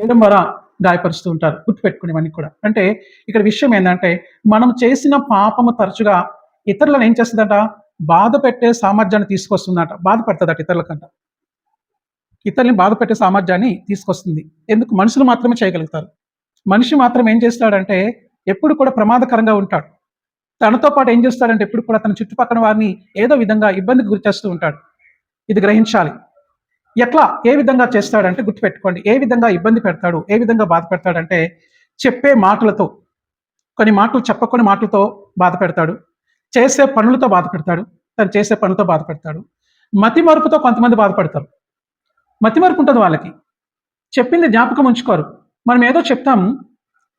చేయడం ద్వారా గాయపరుస్తూ ఉంటారు. గుర్తుపెట్టుకునేవన్నీ కూడా. అంటే ఇక్కడ విషయం ఏంటంటే మనం చేసిన పాపము తరచుగా ఇతరులను ఏం చేస్తుందట, బాధ పెట్టే సామర్థ్యాన్ని తీసుకొస్తుందట. బాధ పెడతదట ఇతరులకంట. ఇతరుల్ని బాధ పెట్టే సామర్థ్యాన్ని తీసుకొస్తుంది. ఎందుకు? మనుషులు మాత్రమే చేయగలుగుతారు. మనిషి మాత్రం ఏం చేస్తాడంటే ఎప్పుడు కూడా ప్రమాదకరంగా ఉంటాడు. తనతో పాటు ఏం చేస్తాడంటే ఎప్పుడు కూడా తన చుట్టుపక్కల వారిని ఏదో విధంగా ఇబ్బందికి గురి చేస్తూ ఉంటాడు. ఇది గ్రహించాలి. ఎట్లా, ఏ విధంగా చేస్తాడంటే గుర్తుపెట్టుకోండి. ఏ విధంగా ఇబ్బంది పెడతాడు, ఏ విధంగా బాధ పెడతాడంటే చెప్పే మాటలతో, కొన్ని మాటలు చెప్పకొని మాటలతో బాధ పెడతాడు. చేసే పనులతో బాధ పెడతాడు. తను చేసే పనులతో బాధ పెడతాడు. మతి మరుపుతో కొంతమంది బాధపడతారు. మతి మరుపు ఉంటుంది వాళ్ళకి. చెప్పింది జ్ఞాపకం ఉంచుకోరు. మనం ఏదో చెప్తాము,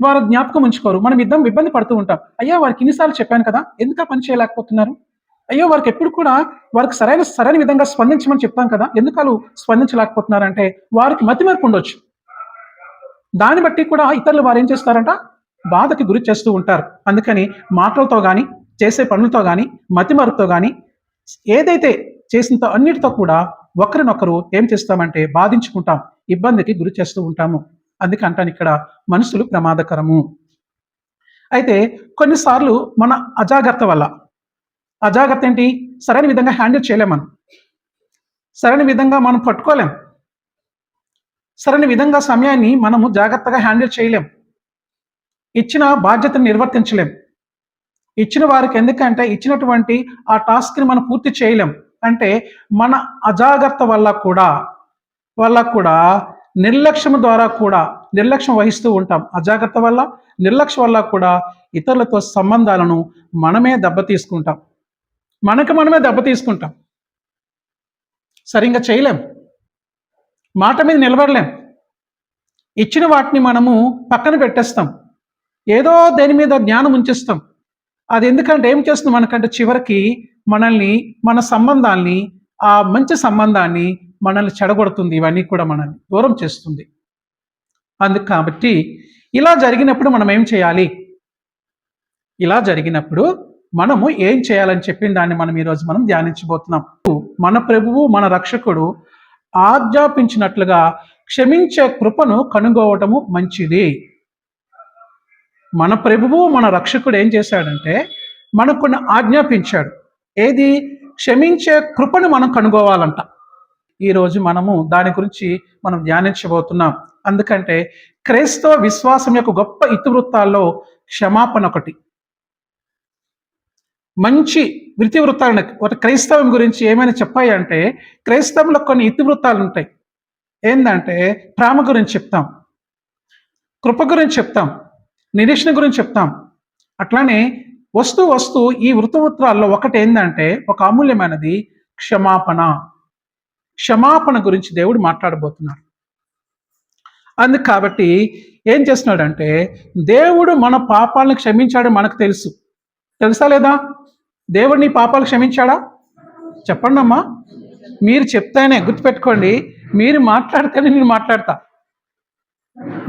వారు జ్ఞాపకం ఉంచుకోరు. మనం ఇబ్బంది పడుతూ ఉంటాం. అయ్యో వారికి ఇన్నిసార్లు చెప్పాను కదా, ఎందుకు ఆ పని చేయలేకపోతున్నారు? అయ్యో వారికి ఎప్పుడు కూడా వారికి సరైన విధంగా స్పందించమని చెప్తాం కదా, ఎందుకు వాళ్ళు స్పందించలేకపోతున్నారంటే వారికి మతిమరుపు ఉండొచ్చు. దాన్ని బట్టి కూడా ఇతరులు వారు ఏం చేస్తారంట, బాధకి గురి చేస్తూ ఉంటారు. అందుకని మాటలతో కానీ, చేసే పనులతో కానీ, మతిమరుపుతో కానీ, ఏదైతే చేసినతో అన్నిటితో కూడా ఒకరినొకరు ఏం చేస్తామంటే బాధించుకుంటాం, ఇబ్బందికి గురి చేస్తూ ఉంటాము. అందుకే అంటాను ఇక్కడ మనుషులు ప్రమాదకరము. అయితే కొన్నిసార్లు మన అజాగ్రత్త ఏంటి, సరైన విధంగా హ్యాండిల్ చేయలేం. సరైన విధంగా మనం పట్టుకోలేం. సరైన విధంగా సమయాన్ని మనము జాగ్రత్తగా హ్యాండిల్ చేయలేం. ఇచ్చిన బాధ్యతను నిర్వర్తించలేం. ఇచ్చిన వారికి ఎందుకంటే ఇచ్చినటువంటి ఆ టాస్క్ని మనం పూర్తి చేయలేం. అంటే మన అజాగ్రత్త వల్ల కూడా నిర్లక్ష్యం ద్వారా కూడా నిర్లక్ష్యం వహిస్తూ ఉంటాం. అజాగ్రత్త వల్ల, నిర్లక్ష్యం వల్ల కూడా ఇతరులతో సంబంధాలను మనమే దెబ్బతీసుకుంటాం. మనమే దెబ్బతీసుకుంటాం. సరిగ్గా చేయలేం. మాట మీద నిలబడలేం. ఇచ్చిన వాటిని మనము పక్కన పెట్టేస్తాం. ఏదో దేని మీద జ్ఞానం ఉంచేస్తాం. అది ఎందుకంటే ఏం చేస్తుంది మనకంటే చివరికి మనల్ని, మన సంబంధాల్ని, ఆ మంచి సంబంధాన్ని మనల్ని చెడగొడుతుంది. ఇవన్నీ కూడా మనల్ని దూరం చేస్తుంది. అందుకు కాబట్టి ఇలా జరిగినప్పుడు మనం ఏం చేయాలి? ఇలా జరిగినప్పుడు మనము ఏం చేయాలని చెప్పిన దాన్ని మనం ఈరోజు ధ్యానించబోతున్నాం. మన ప్రభువు, మన రక్షకుడు ఆజ్ఞాపించినట్లుగా క్షమించే కృపను కనుగోవటము మంచిది. మన ప్రభువు, మన రక్షకుడు ఏం చేశాడంటే మనకు కొన్ని ఆజ్ఞాపించాడు. ఏది? క్షమించే కృపను మనం కనుగోవాలంట. ఈరోజు మనము దాని గురించి ధ్యానించబోతున్నాం. అందుకంటే క్రైస్తవ విశ్వాసం యొక్క గొప్ప ఇతివృత్తాల్లో క్షమాపణ ఒకటి. మంచి ఇతివృత్తాలు ఒక క్రైస్తవం గురించి ఏమైనా చెప్పాయి అంటే క్రైస్తవంలో కొన్ని ఇతివృత్తాలు ఉంటాయి. ఏంటంటే ప్రేమ గురించి చెప్తాం, కృప గురించి చెప్తాం, నిరీక్షణ గురించి చెప్తాం. అట్లానే వస్తూ ఈ వృత్తవృత్తాల్లో ఒకటి ఏంటంటే ఒక అమూల్యమైనది క్షమాపణ గురించి దేవుడు మాట్లాడబోతున్నాడు. అందుకు కాబట్టి ఏం చేస్తున్నాడంటే దేవుడు మన పాపాలను క్షమించాడు. మనకు తెలుసా లేదా? దేవుడు నీ పాపాలు క్షమించాడా? చెప్పండి అమ్మా. మీరు చెప్తానే, గుర్తుపెట్టుకోండి, మీరు మాట్లాడితేనే నేను మాట్లాడతా.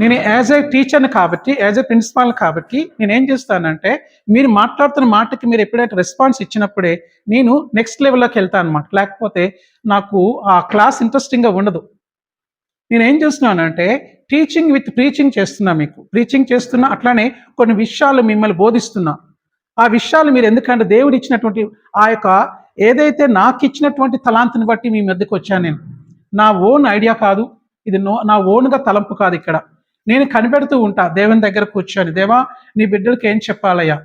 నేను యాజ్ ఏ టీచర్ని కాబట్టి, యాజ్ ఏ ప్రిన్సిపాల్ కాబట్టి నేనేం చేస్తానంటే మీరు మాట్లాడుతున్న మాటకి మీరు ఎప్పుడైతే రెస్పాన్స్ ఇచ్చినప్పుడే నేను నెక్స్ట్ లెవెల్లోకి వెళ్తాను అనమాట. లేకపోతే నాకు ఆ క్లాస్ ఇంట్రెస్టింగ్గా ఉండదు. నేనేం చేస్తున్నానంటే టీచింగ్ విత్ ప్రీచింగ్ చేస్తున్నా, మీకు ప్రీచింగ్ చేస్తున్నా. అట్లానే కొన్ని విషయాలు మిమ్మల్ని బోధిస్తున్నా. ఆ విషయాలు మీరు ఎందుకంటే దేవుడు ఇచ్చినటువంటి ఆ యొక్క ఏదైతే నాకు ఇచ్చినటువంటి తలాంతిని బట్టి మీ మధ్యకు వచ్చాను. నేను నా ఓన్ ఐడియా కాదు ఇది, నా ఓన్గా తలంపు కాదు. ఇక్కడ నేను కనిపెడుతూ ఉంటా దేవుని దగ్గర కూర్చొని, దేవా నీ బిడ్డలకి ఏం చెప్పాలయ్యా?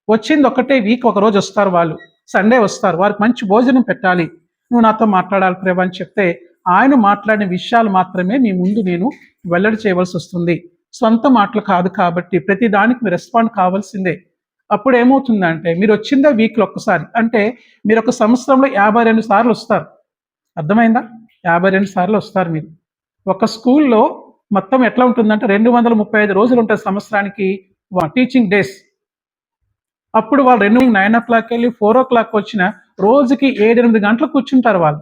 వచ్చింది ఒకటే వీక్, ఒక రోజు వస్తారు వాళ్ళు, సండే వస్తారు, వారికి మంచి భోజనం పెట్టాలి, నువ్వు నాతో మాట్లాడాలి ప్రభు అని చెప్తే ఆయన మాట్లాడిన విషయాలు మాత్రమే మీ ముందు నేను వెల్లడి చేయవలసి వస్తుంది. సొంత మాటలు కాదు. కాబట్టి ప్రతి దానికి మీరు రెస్పాండ్ కావాల్సిందే. అప్పుడు ఏమవుతుందంటే మీరు వచ్చిందే వీక్లో ఒక్కసారి, అంటే మీరు ఒక సంవత్సరంలో 52 సార్లు వస్తారు. అర్థమైందా? 52 సార్లు వస్తారు మీరు. ఒక స్కూల్లో మొత్తం ఎట్లా ఉంటుందంటే 235 రోజులు ఉంటాయి సంవత్సరానికి టీచింగ్ డేస్. అప్పుడు వాళ్ళు 9 o'clock వెళ్ళి 4 o'clock వచ్చిన రోజుకి 7-8 గంటలు కూర్చుంటారు వాళ్ళు.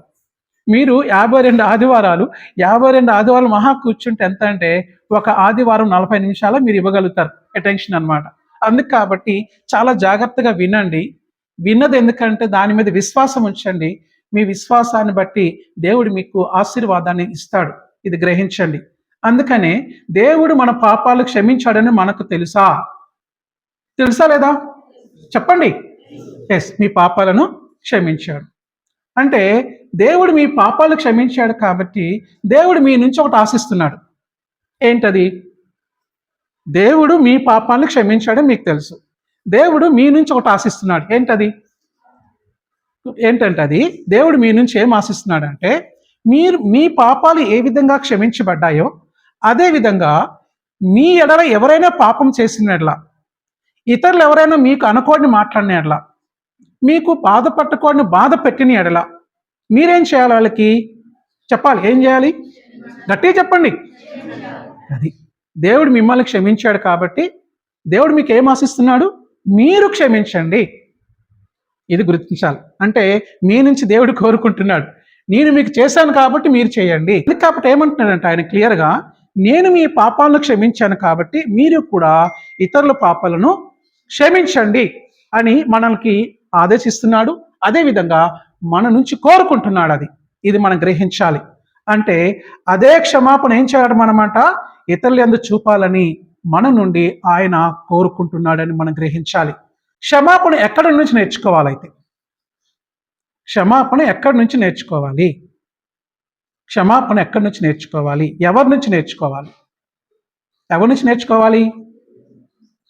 మీరు 52 ఆదివారాలు మహా కూర్చుంటే ఎంత అంటే ఒక ఆదివారం 40 నిమిషాలు మీరు ఇవ్వగలుగుతారు అటెన్షన్ అనమాట. అందుకు కాబట్టి చాలా జాగ్రత్తగా వినండి. విన్నది ఎందుకంటే దాని మీద విశ్వాసం ఉంచండి. మీ విశ్వాసాన్ని బట్టి దేవుడు మీకు ఆశీర్వాదాన్ని ఇస్తాడు. ఇది గ్రహించండి. అందుకనే దేవుడు మన పాపాలు క్షమించాడని మనకు తెలుసా? తెలుసా లేదా? చెప్పండి. ఎస్, మీ పాపాలను క్షమించాడు. అంటే దేవుడు మీ పాపాలు క్షమించాడు కాబట్టి దేవుడు మీ నుంచి ఒకటి ఆశిస్తున్నాడు. ఏంటది? దేవుడు మీ పాపాలను క్షమించాడని మీకు తెలుసు. దేవుడు మీ నుంచి ఒకటి ఆశిస్తున్నాడు. ఏంటది? ఏంటంటే అది దేవుడు మీ నుంచి ఏం ఆశిస్తున్నాడంటే, మీరు మీ పాపాలు ఏ విధంగా క్షమించబడ్డాయో అదే విధంగా మీ ఎడల ఎవరైనా పాపం చేసిన ఎడల, ఇతరులు ఎవరైనా మీకు అనుకోని మాట్లాడిన ఎడల, మీకు బాధ పట్టుకోని బాధ పెట్టిన ఎడల మీరేం చేయాలి? వాళ్ళకి చెప్పాలి. ఏం చేయాలి? గట్టిగా చెప్పండి. అది దేవుడు మిమ్మల్ని క్షమించాడు కాబట్టి దేవుడు మీకు ఏం ఆశిస్తున్నాడు? మీరు క్షమించండి. ఇది గుర్తించాలి. అంటే మీ నుంచి దేవుడు కోరుకుంటున్నాడు, నేను మీకు చేశాను కాబట్టి మీరు చేయండి. కాబట్టి ఏమంటున్నాడంటే ఆయన క్లియర్గా, నేను మీ పాపాలను క్షమించాను కాబట్టి మీరు కూడా ఇతరుల పాపాలను క్షమించండి అని మనల్ని ఆదేశిస్తున్నాడు. అదేవిధంగా మన నుంచి కోరుకుంటున్నాడు. ఇది మనం గ్రహించాలి. అంటే అదే క్షమాపణ ఏం చేయడం మనమాట? ఇతరులు యందు చూపాలని మన నుండి ఆయన కోరుకుంటున్నాడని మనం గ్రహించాలి. క్షమాపణ ఎక్కడి నుంచి నేర్చుకోవాలైతే? క్షమాపణ ఎక్కడి నుంచి నేర్చుకోవాలి? క్షమాపణ ఎక్కడి నుంచి నేర్చుకోవాలి? ఎవరి నుంచి నేర్చుకోవాలి? ఎవరి నుంచి నేర్చుకోవాలి?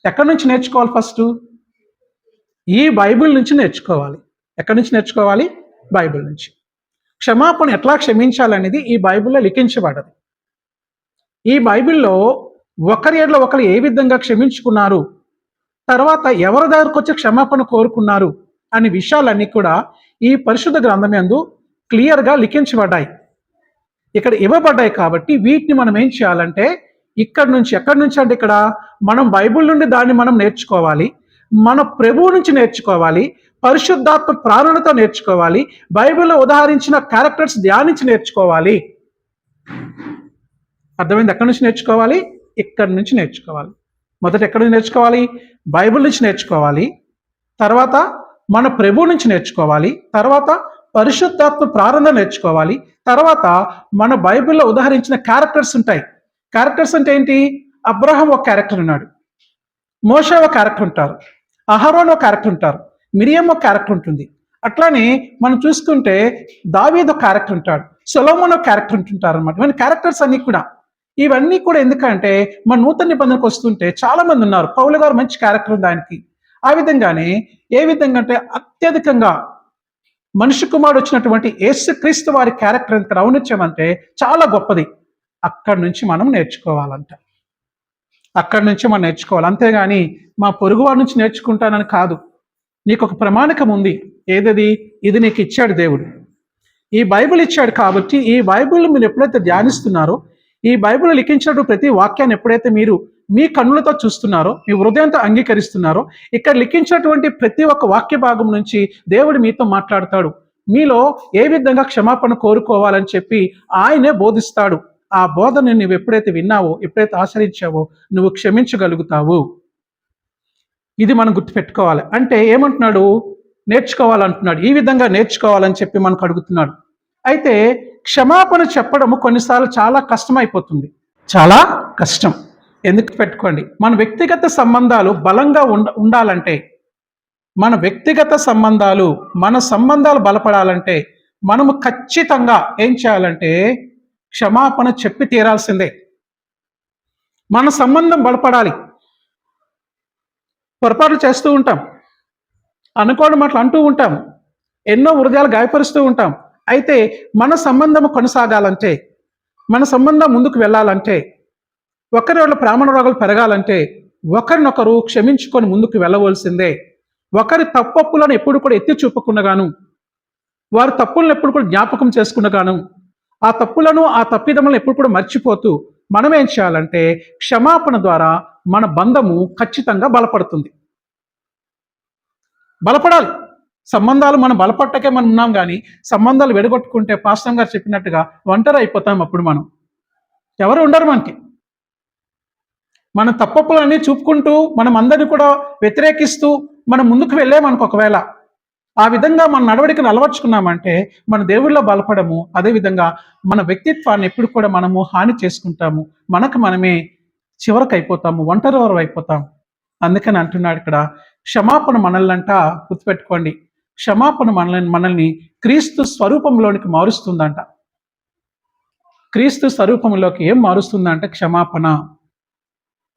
ఎక్కడి నుంచి నేర్చుకోవాలి? ఫస్ట్ ఈ బైబిల్ నుంచి నేర్చుకోవాలి. ఎక్కడి నుంచి నేర్చుకోవాలి? బైబిల్ నుంచి. క్షమాపణ ఎట్లా క్షమించాలనేది ఈ బైబిల్లో లిఖించబడ్డది. ఈ బైబిల్లో ఒకరి ఎడల ఒకరు ఏ విధంగా క్షమించుకున్నారు, తర్వాత ఎవరి దగ్గరకు వచ్చి క్షమాపణ కోరుకున్నారు అనే విషయాలన్నీ కూడా ఈ పరిశుద్ధ గ్రంథం యందు క్లియర్గా లిఖించబడ్డాయి, ఇక్కడ ఇవ్వబడ్డాయి. కాబట్టి వీటిని మనం ఏం చేయాలంటే ఎక్కడి నుంచి అంటే ఇక్కడ మనం బైబిల్ నుండి దాన్ని మనం నేర్చుకోవాలి, మన ప్రభువు నుంచి నేర్చుకోవాలి, పరిశుద్ధాత్మ ప్రాణులతో నేర్చుకోవాలి, బైబిల్లో ఉదాహరించిన క్యారెక్టర్స్ ధ్యానించి నేర్చుకోవాలి. అర్థమైంది? ఎక్కడి నుంచి నేర్చుకోవాలి? ఇక్కడి నుంచి నేర్చుకోవాలి. మొదట ఎక్కడి నుంచి నేర్చుకోవాలి? బైబిల్ నుంచి నేర్చుకోవాలి, తర్వాత మన ప్రభువు నుంచి నేర్చుకోవాలి, తర్వాత పరిశుద్ధాత్మ ప్రారంభం నేర్చుకోవాలి, తర్వాత మన బైబిల్లో ఉదాహరించిన క్యారెక్టర్స్ ఉంటాయి. క్యారెక్టర్స్ అంటే ఏంటి? అబ్రహాం ఒక క్యారెక్టర్ ఉన్నాడు, మోషే ఒక క్యారెక్టర్ ఉంటారు, అహరోన్ ఒక క్యారెక్టర్ ఉంటారు, మిరియం ఒక క్యారెక్టర్ ఉంటుంది. అట్లానే మనం చూసుకుంటే దావీదు ఒక క్యారెక్టర్ ఉంటాడు, సొలొమోన్ ఒక క్యారెక్టర్ ఉంటుంటారు అనమాట. ఇవన్నీ క్యారెక్టర్స్ ఇవన్నీ కూడా ఎందుకంటే మన నూతన నిబంధనకు వస్తుంటే చాలా మంది ఉన్నారు. పౌలు గారు మంచి క్యారెక్టర్ ఉంది ఆయనకి. ఆ విధంగానే ఏ విధంగా అంటే అత్యధికంగా మనిషి కుమారుడు వచ్చినటువంటి యేసుక్రీస్తు వారి క్యారెక్టర్ ఎంత ఔన్నత్యం అంటే చాలా గొప్పది. అక్కడి నుంచి మనం నేర్చుకోవాలంట. అక్కడి నుంచి మనం నేర్చుకోవాలి. అంతేగాని మా పొరుగువారి నుంచి నేర్చుకుంటానని కాదు. నీకు ఒక ప్రమాణికం ఉంది. ఏదది? ఇది నీకు ఇచ్చాడు దేవుడు. ఈ బైబిల్ ఇచ్చాడు కాబట్టి ఈ బైబిల్ మీరు ఎప్పుడైతే ధ్యానిస్తున్నారో, ఈ బైబిల్ లిఖించినట్టు ప్రతి వాక్యాన్ని ఎప్పుడైతే మీరు మీ కన్నులతో చూస్తున్నారో, మీ హృదయంతో అంగీకరిస్తున్నారో, ఇక్కడ లిఖించినటువంటి ప్రతి ఒక్క వాక్య భాగం నుంచి దేవుడు మీతో మాట్లాడతాడు. మీలో ఏ విధంగా క్షమాపణ కోరుకోవాలని చెప్పి ఆయనే బోధిస్తాడు. ఆ బోధను నువ్వు ఎప్పుడైతే విన్నావో, ఎప్పుడైతే ఆచరించావో నువ్వు క్షమించగలుగుతావు. ఇది మనం గుర్తుపెట్టుకోవాలి. అంటే ఏమంటున్నాడు? నేర్చుకోవాలంటున్నాడు. ఈ విధంగా నేర్చుకోవాలని చెప్పి మనకు అడుగుతున్నాడు. అయితే క్షమాపణ చెప్పడము కొన్నిసార్లు చాలా కష్టమైపోతుంది. చాలా కష్టం. ఎందుకు పెట్టుకోండి, మన వ్యక్తిగత సంబంధాలు బలంగా ఉండాలంటే, మన సంబంధాలు బలపడాలంటే మనము ఖచ్చితంగా ఏం చేయాలంటే క్షమాపణ చెప్పి తీరాల్సిందే. మన సంబంధం బలపడాలి. పొరపాట్లు చేస్తూ ఉంటాం, అనుకోని మాటలు అంటూ ఉంటాం, ఎన్నో హృదయాలు గాయపరుస్తూ ఉంటాం. అయితే మన సంబంధం కొనసాగాలంటే, మన సంబంధం ముందుకు వెళ్ళాలంటే, ఒకరి వల్ల ప్రాణరోగాలు పెరగాలంటే ఒకరినొకరు క్షమించుకొని ముందుకు వెళ్ళవలసిందే. ఒకరి తప్పప్పులను ఎప్పుడు కూడా ఎత్తి చూపకుండాను, వారి తప్పులను ఎప్పుడు కూడా జ్ఞాపకం చేసుకున్నగాను, ఆ తప్పులను ఆ తప్పిదములను ఎప్పుడు కూడా మర్చిపోతూ మనం ఏం చేయాలంటే క్షమాపణ ద్వారా మన బంధము ఖచ్చితంగా బలపడుతుంది. బలపడాలి. సంబంధాలు మనం బలపట్టకే మనం ఉన్నాం, కానీ సంబంధాలు విడగొట్టుకుంటే పాస్టర్ గారు చెప్పినట్టుగా ఒంటరి అయిపోతాం. అప్పుడు మనం ఎవరు ఉండరు మనకి. మన తప్పప్పులన్నీ చూపుకుంటూ మనం అందరినీ కూడా వ్యతిరేకిస్తూ మనం ముందుకు వెళ్ళామనుకో, ఒకవేళ ఆ విధంగా మన నడవడికను అలవర్చుకున్నామంటే మన దేవుళ్ళలో బలపడము. అదేవిధంగా మన వ్యక్తిత్వాన్ని ఎప్పుడు కూడా మనము హాని చేసుకుంటాము, మనకు మనమే చివరికి అయిపోతాము, ఒంటరి వారు అయిపోతాం. అందుకని అంటున్నాడు ఇక్కడ, క్షమాపణ మనల్నంట గుర్తుపెట్టుకోండి, క్షమాపణ మనల్ని క్రీస్తు స్వరూపంలోనికి మారుస్తుందంట. క్రీస్తు స్వరూపంలోకి ఏం మారుస్తుందంటే క్షమాపణ.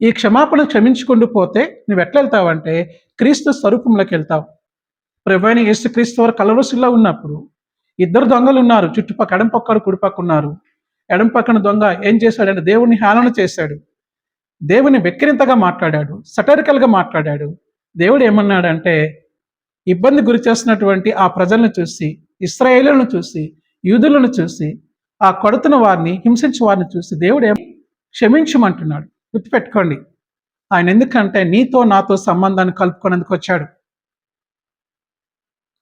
ఈ క్షమాపణ క్షమించుకుంటూ పోతే నువ్వు ఎట్లా వెళ్తావంటే క్రీస్తు స్వరూపంలోకి వెళ్తావు. ప్రభువైన యేసుక్రీస్తు వారు కలవరసుల్లో ఉన్నప్పుడు ఇద్దరు దొంగలు ఉన్నారు, చుట్టుపక్కల ఎడం పక్కన కుడిపక్క ఉన్నారు. ఎడం పక్కన దొంగ ఏం చేశాడంటే దేవుని హేళన చేశాడు, దేవుని వెక్కిరింతగా మాట్లాడాడు, సటరికల్గా మాట్లాడాడు. దేవుడు ఏమన్నాడంటే ఇబ్బంది గురి చేస్తున్నటువంటి ఆ ప్రజలను చూసి, ఇశ్రాయేలులను చూసి, యూదులను చూసి, ఆ కొడుతున్న వారిని, హింసించే వారిని చూసి దేవుడు క్షమించమంటున్నాడు. గుర్తుపెట్టుకోండి, ఆయన ఎందుకంటే నీతో నాతో సంబంధాన్ని కలుపుకునేందుకు వచ్చాడు.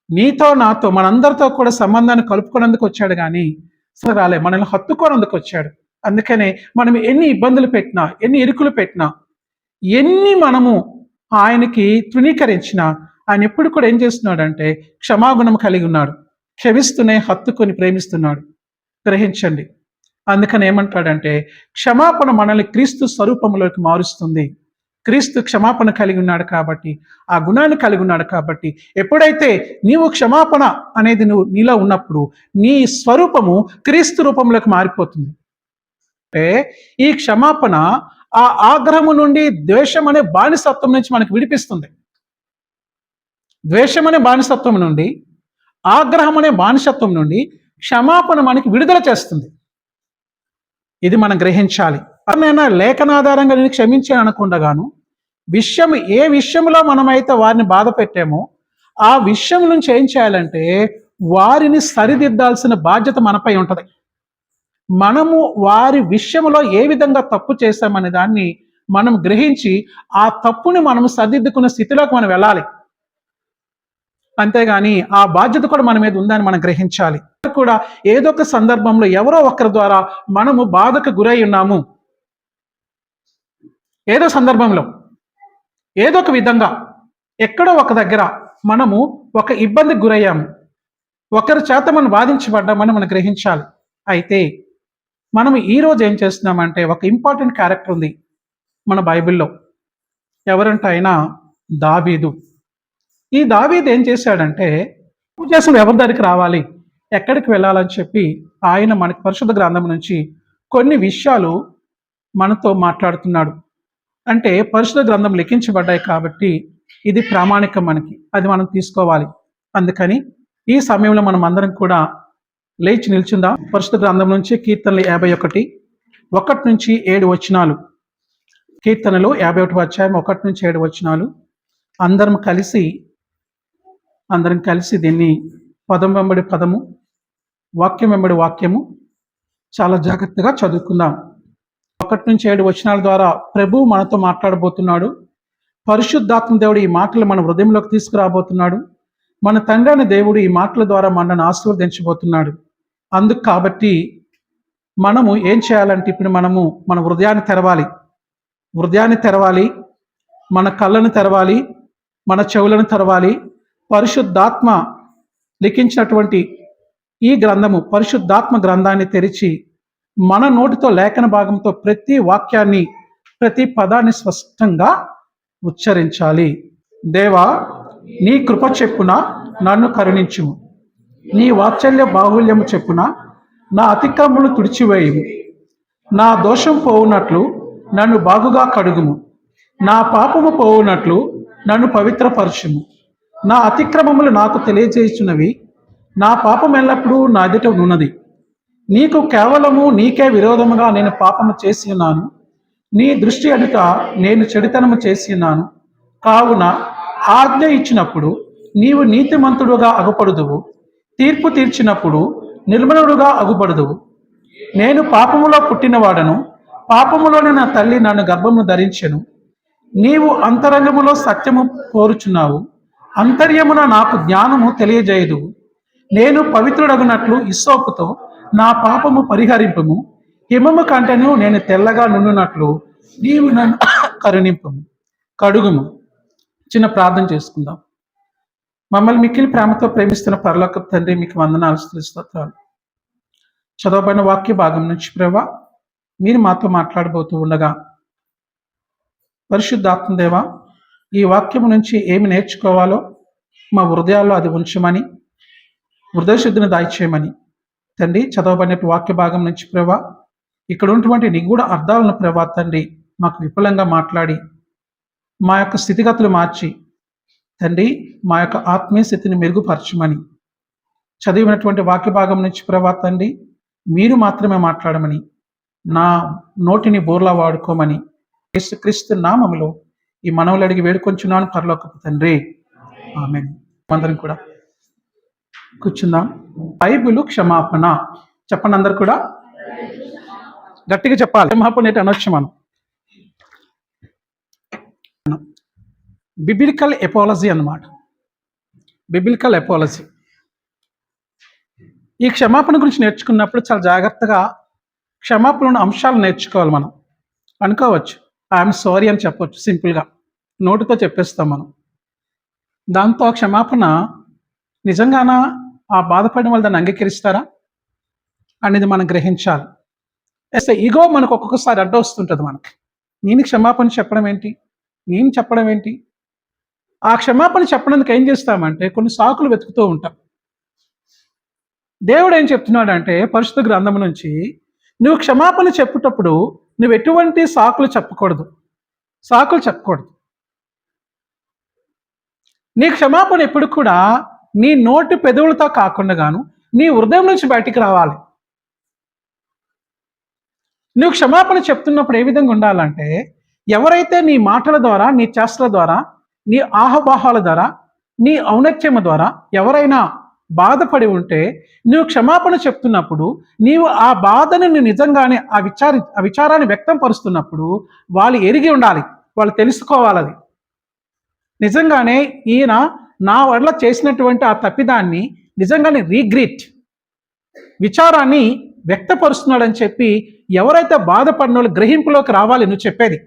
నీతో నాతో మనందరితో కూడా సంబంధాన్ని కలుపుకునేందుకు వచ్చాడు, కానీ రాలే, మనల్ని హత్తుకోనందుకు వచ్చాడు. అందుకనే మనం ఎన్ని ఇబ్బందులు పెట్టినా, ఎన్ని ఇరుకులు పెట్టినా, ఎన్ని మనము ఆయనకి తృణీకరించినా ఆయన ఎప్పుడు కూడా ఏం చేస్తున్నాడంటే క్షమాగుణం కలిగి ఉన్నాడు, క్షమిస్తూనే హత్తుకొని ప్రేమిస్తున్నాడు. గ్రహించండి. అందుకని ఏమంటాడంటే క్షమాపణ మనల్ని క్రీస్తు స్వరూపంలోకి మారుస్తుంది. క్రీస్తు క్షమాపణ కలిగి ఉన్నాడు కాబట్టి, ఆ గుణాన్ని కలిగి ఉన్నాడు కాబట్టి, ఎప్పుడైతే నీవు క్షమాపణ అనేది నీలో ఉన్నప్పుడు నీ స్వరూపము క్రీస్తు రూపంలోకి మారిపోతుంది. అంటే ఈ క్షమాపణ ఆ ఆగ్రహము నుండి ద్వేషం అనే బానిసత్వం నుంచి మనకు విడిపిస్తుంది. ద్వేషం అనే బానిసత్వం నుండి, ఆగ్రహం అనే బానిసత్వం నుండి క్షమాపణ మనకి విడుదల చేస్తుంది. ఇది మనం గ్రహించాలి. నేను లేఖనాధారంగా నేను క్షమించాను అనుకుండగాను ఏ విషయంలో మనమైతే వారిని బాధ పెట్టామో ఆ విషయం నుంచి ఏం చేయాలంటే వారిని సరిదిద్దాల్సిన బాధ్యత మనపై ఉంటుంది. మనము వారి విషయంలో ఏ విధంగా తప్పు చేశామనే దాన్ని మనం గ్రహించి ఆ తప్పుని మనం సరిదిద్దుకున్న స్థితిలోకి మనం వెళ్ళాలి. అంతేగాని ఆ బాధ్యత కూడా మన మీద ఉందని మనం గ్రహించాలి. కూడా ఏదో ఒక సందర్భంలో ఎవరో ఒకరి ద్వారా మనము బాధకు గురై ఉన్నాము. ఏదో సందర్భంలో ఏదో ఒక విధంగా ఎక్కడో ఒక దగ్గర మనము ఒక ఇబ్బందికి గురయ్యాము, ఒకరి చేత మనం బాధించబడ్డామని మనం గ్రహించాలి. అయితే మనం ఈరోజు ఏం చేస్తున్నామంటే ఒక ఇంపార్టెంట్ క్యారెక్టర్ ఉంది మన బైబిల్లో. ఎవరంటే ఆయన దావీదు. ఈ దావీదు ఏం చేశాడంటే చేసిన ఎవరి దగ్గరికి రావాలి, ఎక్కడికి వెళ్ళాలని చెప్పి ఆయన మనకి పరిశుద్ధ గ్రంథం నుంచి కొన్ని విషయాలు మనతో మాట్లాడుతున్నాడు. అంటే పరిశుద్ధ గ్రంథం లిఖించబడ్డాయి కాబట్టి ఇది ప్రామాణికం, మనకి అది మనం తీసుకోవాలి. అందుకని ఈ సమయంలో మనం అందరం కూడా లేచి నిల్చుందాం. పరిశుద్ధ గ్రంథం నుంచి కీర్తనలు 51 1 నుంచి 7 వచనాలు. కీర్తనలు 51 అధ్యాయం 1 నుంచి 7 వచనాలు. అందరం కలిసి దీన్ని పదం వెంబడి పదము, వాక్యం వెంబడి వాక్యము చాలా జాగ్రత్తగా చదువుకుందాం. 1 నుంచి 7 వచనాల ద్వారా ప్రభువు మనతో మాట్లాడబోతున్నాడు. పరిశుద్ధాత్మ దేవుడు ఈ మాటలు మన హృదయంలోకి తీసుకురాబోతున్నాడు. మన తండ్రి అయిన దేవుడు ఈ మాటల ద్వారా మనల్ని ఆశీర్వదించబోతున్నాడు. అందుకు కాబట్టి మనము ఏం చేయాలంటే ఇప్పుడు మనము మన హృదయాన్ని తెరవాలి, మన కళ్ళను తెరవాలి, మన చెవులను తెరవాలి. పరిశుద్ధాత్మ లిఖించినటువంటి ఈ గ్రంథము, పరిశుద్ధాత్మ గ్రంథాన్ని తెరిచి మన నోటితో లేఖన భాగంతో ప్రతి వాక్యాన్ని, ప్రతి పదాన్ని స్పష్టంగా ఉచ్చరించాలి. దేవా, నీ కృప చెప్పున నన్ను కరుణించుము, నీ వాత్సల్య బాహుల్యము చెప్పున నా అతిక్రమములు తుడిచివేయుము. నా దోషం పోవునట్లు నన్ను బాగుగా కడుగుము, నా పాపము పోవునట్లు నన్ను పవిత్రపరచుము. నా అతిక్రమములు నాకు తెలియజేయుచున్నవి, నా పాపం ఎల్లప్పుడూ నా ఎదుట ఉన్నది. నీకే విరోధముగా నేను పాపము చేసి ఉన్నాను, నీ దృష్టి ఎదుట నేను చెడుతనము చేసి ఉన్నాను. కావున ఆజ్ఞ ఇచ్చినప్పుడు నీవు నీతిమంతుడుగా అగుపడుదువు, తీర్పు తీర్చినప్పుడు నిర్మలుడుగా అగుపడుదువు. నేను పాపములో పుట్టినవాడను, పాపములోనే నా తల్లి నన్ను గర్భమును ధరించెను. నీవు అంతరంగములో సత్యము కోరుచున్నావు, అంతర్యమున నాకు జ్ఞానము తెలియజేయదు. నేను పవిత్రుడగునట్లు ఇస్సోపుతో నా పాపము పరిహరింపుము, హిమము కంటెను నేను తెల్లగా నుండునట్లు నీవు నన్ను కరుణింపుము, కడుగుము. చిన్న ప్రార్థన చేసుకుందాం. మమ్మల్ని మిక్కిలి ప్రేమతో ప్రేమిస్తున్న పరలోకపు తండ్రి, మీకు వందనాలు, స్తుతులు, స్తోత్రాలు. చదవబడిన వాక్య భాగం నుంచి ప్రభువా మీరు మాతో మాట్లాడబోతూ ఉండగా పరిశుద్ధాత్మ దేవ, ఈ వాక్యం నుంచి ఏమి నేర్చుకోవాలో మా హృదయాల్లో అది ఉంచమని, హృదయశుద్ధిని దాయిచేయమని తండ్రి, చదవబడినట్టు వాక్య భాగం నుంచి ప్రభా ఇక్కడ ఉన్నటువంటి నిగూఢ అర్థాలను ప్రభా తండ్రి మాకు విపులంగా మాట్లాడి మా యొక్క స్థితిగతులు మార్చి తండ్రి మా యొక్క ఆత్మీయ స్థితిని మెరుగుపరచమని, చదివినటువంటి వాక్య భాగం నుంచి ప్రభా తండ్రి మీరు మాత్రమే మాట్లాడమని, నా నోటిని బోర్లా వాడుకోమని యేసుక్రీస్తు నామములో ఈ మనవులు అడిగి వేడుకొంచున్నాను పరలోకపు తండ్రి, ఆమేన్. అందరం కూడా కూర్చుందాం. బైబిలు క్షమాపణ. చెప్పండి అందరు కూడా గట్టిగా చెప్పాలి. క్షమాపణ ఏంటి అనొచ్చు మనం. బిబిలికల్ ఎపాలజీ అన్నమాట. Biblical apology. ఈ క్షమాపణ గురించి నేర్చుకున్నప్పుడు చాలా జాగ్రత్తగా క్షమాపణ అంశాలు నేర్చుకోవాలి. మనం అనుకోవచ్చు ఐఎమ్ సారీ అని చెప్పవచ్చు, సింపుల్గా నోటితో చెప్పేస్తాం మనం. దాంతో క్షమాపణ నిజంగానా ఆ బాధపడిన వాళ్ళు దాన్ని అంగీకరిస్తారా అనేది మనం గ్రహించాలి. అయితే ఈగో మనకు ఒక్కొక్కసారి అడ్డొస్తుంటుంది. మనకి నేను క్షమాపణ చెప్పడం ఏంటి, నేను చెప్పడం ఏంటి, ఆ క్షమాపణ చెప్పడానికి ఏం చేస్తామంటే కొన్ని సాకులు వెతుకుతూ ఉంటాం. దేవుడు ఏం చెప్తున్నాడంటే పరిశుద్ధ గ్రంథం నుంచి, నువ్వు క్షమాపణ చెప్పుటప్పుడు నువ్వు ఎటువంటి సాకులు చెప్పకూడదు. నీ క్షమాపణ ఎప్పుడు కూడా నీ నోటి పెదవులతో కాకుండా గాను నీ హృదయం నుంచి బయటికి రావాలి. నువ్వు క్షమాపణ చెప్తున్నప్పుడు ఏ విధంగా ఉండాలంటే, ఎవరైతే నీ మాటల ద్వారా, నీ చేష్టల ద్వారా, నీ ఆహవాహాల ద్వారా, నీ ఔన్నత్యం ద్వారా ఎవరైనా బాధపడి ఉంటే నువ్వు క్షమాపణ చెప్తున్నప్పుడు నీవు ఆ బాధను నువ్వు నిజంగానే ఆ విచారాన్ని వ్యక్తం పరుస్తున్నప్పుడు వాళ్ళు ఎరిగి ఉండాలి, వాళ్ళు తెలుసుకోవాలి. అది నిజంగానే ఈయన నా వల్ల చేసినటువంటి ఆ తప్పిదాన్ని నిజంగానే రీగ్రెట్, విచారాన్ని వ్యక్తపరుస్తున్నాడని చెప్పి ఎవరైతే బాధపడిన వాళ్ళు గ్రహింపులోకి రావాలి. నువ్వు చెప్పేది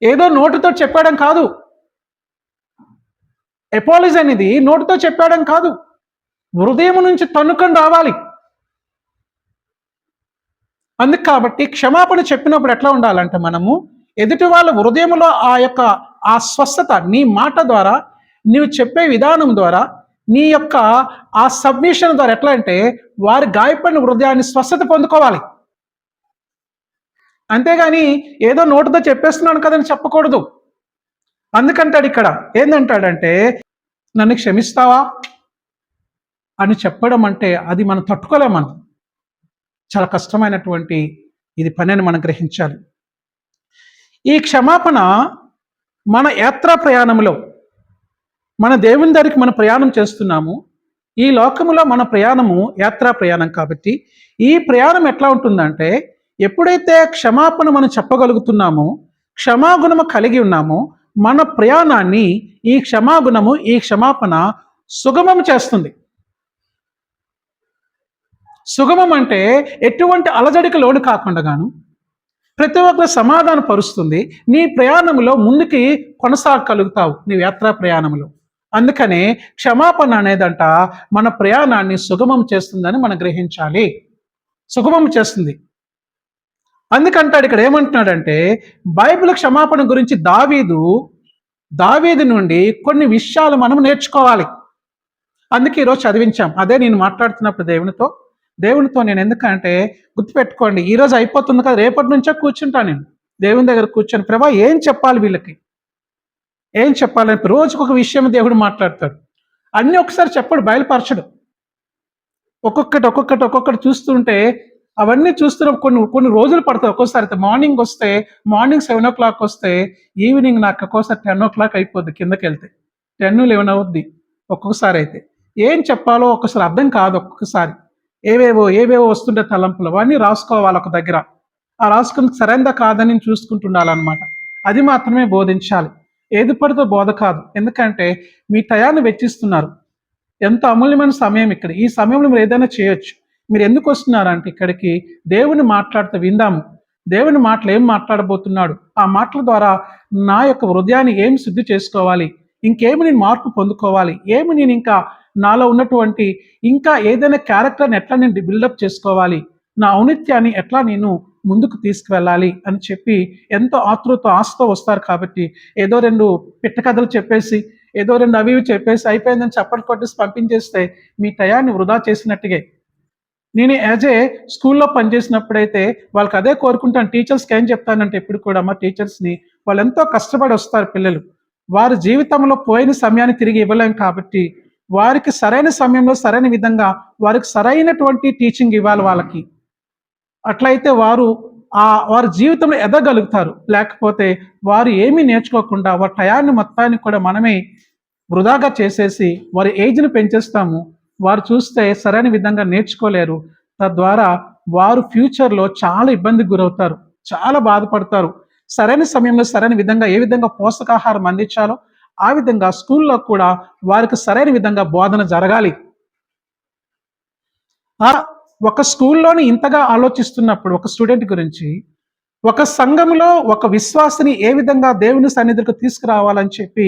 ఏదో నోటితో చెప్పడం కాదు. ఎపాలజీ అనేది నోటితో చెప్పడం కాదు, హృదయం నుంచి తన్నుకొని రావాలి. అందుకు కాబట్టి క్షమాపణ చెప్పినప్పుడు ఎట్లా ఉండాలంటే, మనము ఎదుటి వాళ్ళ హృదయంలో ఆ స్వస్థత నీ మాట ద్వారా, నీవు చెప్పే విధానం ద్వారా, నీ యొక్క ఆ సబ్మిషన్ ద్వారా ఎట్లా అంటే వారి గాయపడిన హృదయాన్ని స్వస్థత పొందుకోవాలి. అంతేగాని ఏదో నోటితో చెప్పేస్తున్నాను కదని చెప్పకూడదు. అందుకంటాడు ఇక్కడ ఏందంటాడంటే, నన్ను క్షమిస్తావా అని చెప్పడం అంటే అది మనం తట్టుకోలేం. మనం చాలా కష్టమైనటువంటి ఇది పని అని మనం గ్రహించాలి. ఈ క్షమాపణ మన యాత్రా ప్రయాణంలో, మన దేవుని దగ్గరికి మన ప్రయాణం చేస్తున్నాము. ఈ లోకములో మన ప్రయాణము యాత్రా ప్రయాణం కాబట్టి ఈ ప్రయాణం ఎట్లా ఉంటుందంటే, ఎప్పుడైతే క్షమాపణ మనం చెప్పగలుగుతున్నామో, క్షమాగుణము కలిగి ఉన్నామో, మన ప్రయాణాన్ని ఈ క్షమాగుణము, ఈ క్షమాపణ సుగమం చేస్తుంది. సుగమం అంటే ఎటువంటి అలజడికి లోను కాకుండా గాను ప్రతి ఒక్కరు సమాధాన పరుస్తుంది. నీ ప్రయాణంలో ముందుకి కొనసాగలుగుతావు, నీ యాత్రా ప్రయాణంలో. అందుకనే క్షమాపణ అనేదంట మన ప్రయాణాన్ని సుగమం చేస్తుందని మనం గ్రహించాలి. సుగమం చేస్తుంది. అందుకంటాడు ఇక్కడ ఏమంటున్నాడంటే, బైబిల్ క్షమాపణ గురించి దావీదు నుండి కొన్ని విషయాలు మనం నేర్చుకోవాలి. అందుకే ఈరోజు చదివించాం. అదే నేను మాట్లాడుతున్నప్పుడు దేవునితో నేను ఎందుకంటే గుర్తుపెట్టుకోండి, ఈరోజు అయిపోతుంది కదా, రేపటి నుంచే కూర్చుంటాను నేను దేవుని దగ్గర కూర్చొని, ప్రభా ఏం చెప్పాలి వీళ్ళకి, ఏం చెప్పాలని రోజుకు ఒక విషయం దేవుడు మాట్లాడతాడు. అన్నీ ఒకసారి చెప్పడు, బయలుపరచడు. ఒక్కొక్కటి చూస్తుంటే అవన్నీ చూస్తున్న కొన్ని రోజులు పడతాయి. ఒక్కోసారి మార్నింగ్ 7 o'clock వస్తే ఈవినింగ్ నాకు ఒక్కోసారి 10 o'clock అయిపోద్ది. కిందకి వెళ్తే 10, 11 అవుద్ది. ఒక్కొక్కసారి అయితే ఏం చెప్పాలో ఒక్కసారి అర్థం కాదు. ఒక్కొక్కసారి ఏవేవో వస్తుంటే తలంపులు అవన్నీ రాసుకోవాలి ఒక దగ్గర. ఆ రాసుకుని సరైనదా కాదని చూసుకుంటుండాలన్నమాట. అది మాత్రమే బోధించాలి. ఏది పడితే బోధ కాదు. ఎందుకంటే మీ టయాన్ని వెచ్చిస్తున్నారు. ఎంత అమూల్యమైన సమయం ఇక్కడ. ఈ సమయంలో మీరు ఏదైనా చేయొచ్చు. మీరు ఎందుకు వస్తున్నారంటే ఇక్కడికి దేవుని మాట్లాడితే విందాము. దేవుని మాటలు ఏం మాట్లాడబోతున్నాడు, ఆ మాటల ద్వారా నా యొక్క హృదయాన్ని ఏం శుద్ధి చేసుకోవాలి, ఇంకేమి నేను మార్పు పొందుకోవాలి, నేను ఇంకా నాలో ఉన్నటువంటి ఇంకా ఏదైనా క్యారెక్టర్ని ఎట్లా నేను బిల్డప్ చేసుకోవాలి, నా ఔన్నత్యాన్ని ఎట్లా నేను ముందుకు తీసుకువెళ్ళాలి అని చెప్పి ఎంతో ఆశతో వస్తారు. కాబట్టి ఏదో 2 పిట్ట కథలు చెప్పేసి, ఏదో 2 అవి ఇవి చెప్పేసి అయిపోయిందని చప్పట్లు కొట్టేసి పంపించేస్తే మీ టయాన్ని వృధా చేసినట్టుగే. నేను యాజ్ ఏ స్కూల్లో పనిచేసినప్పుడైతే వాళ్ళకి అదే కోరుకుంటాను. టీచర్స్కి ఏం చెప్తానంటే ఎప్పుడు కూడా మా టీచర్స్ని, వాళ్ళు ఎంతో కష్టపడి వస్తారు పిల్లలు. వారి జీవితంలో పోయిన సమయాన్ని తిరిగి ఇవ్వలేం కాబట్టి వారికి సరైన సమయంలో సరైన విధంగా వారికి సరైనటువంటి టీచింగ్ ఇవ్వాలి వాళ్ళకి. అట్లయితే వారి జీవితంలో ఎదగలుగుతారు. లేకపోతే వారు ఏమీ నేర్చుకోకుండా వారి టయాన్ని మొత్తాన్ని కూడా మనమే వృధాగా చేసేసి వారి ఏజ్ని పెంచేస్తాము. వారు చూస్తే సరైన విధంగా నేర్చుకోలేరు. తద్వారా వారు ఫ్యూచర్లో చాలా ఇబ్బందికి గురవుతారు, చాలా బాధపడతారు. సరైన సమయంలో సరైన విధంగా ఏ విధంగా పోషకాహారం అందించాలో ఆ విధంగా స్కూల్లో కూడా వారికి సరైన విధంగా బోధన జరగాలి. ఒక స్కూల్లోని ఇంతగా ఆలోచిస్తున్నప్పుడు ఒక స్టూడెంట్ గురించి, ఒక సంఘంలో ఒక విశ్వాసిని ఏ విధంగా దేవుని సన్నిధికి తీసుకురావాలని చెప్పి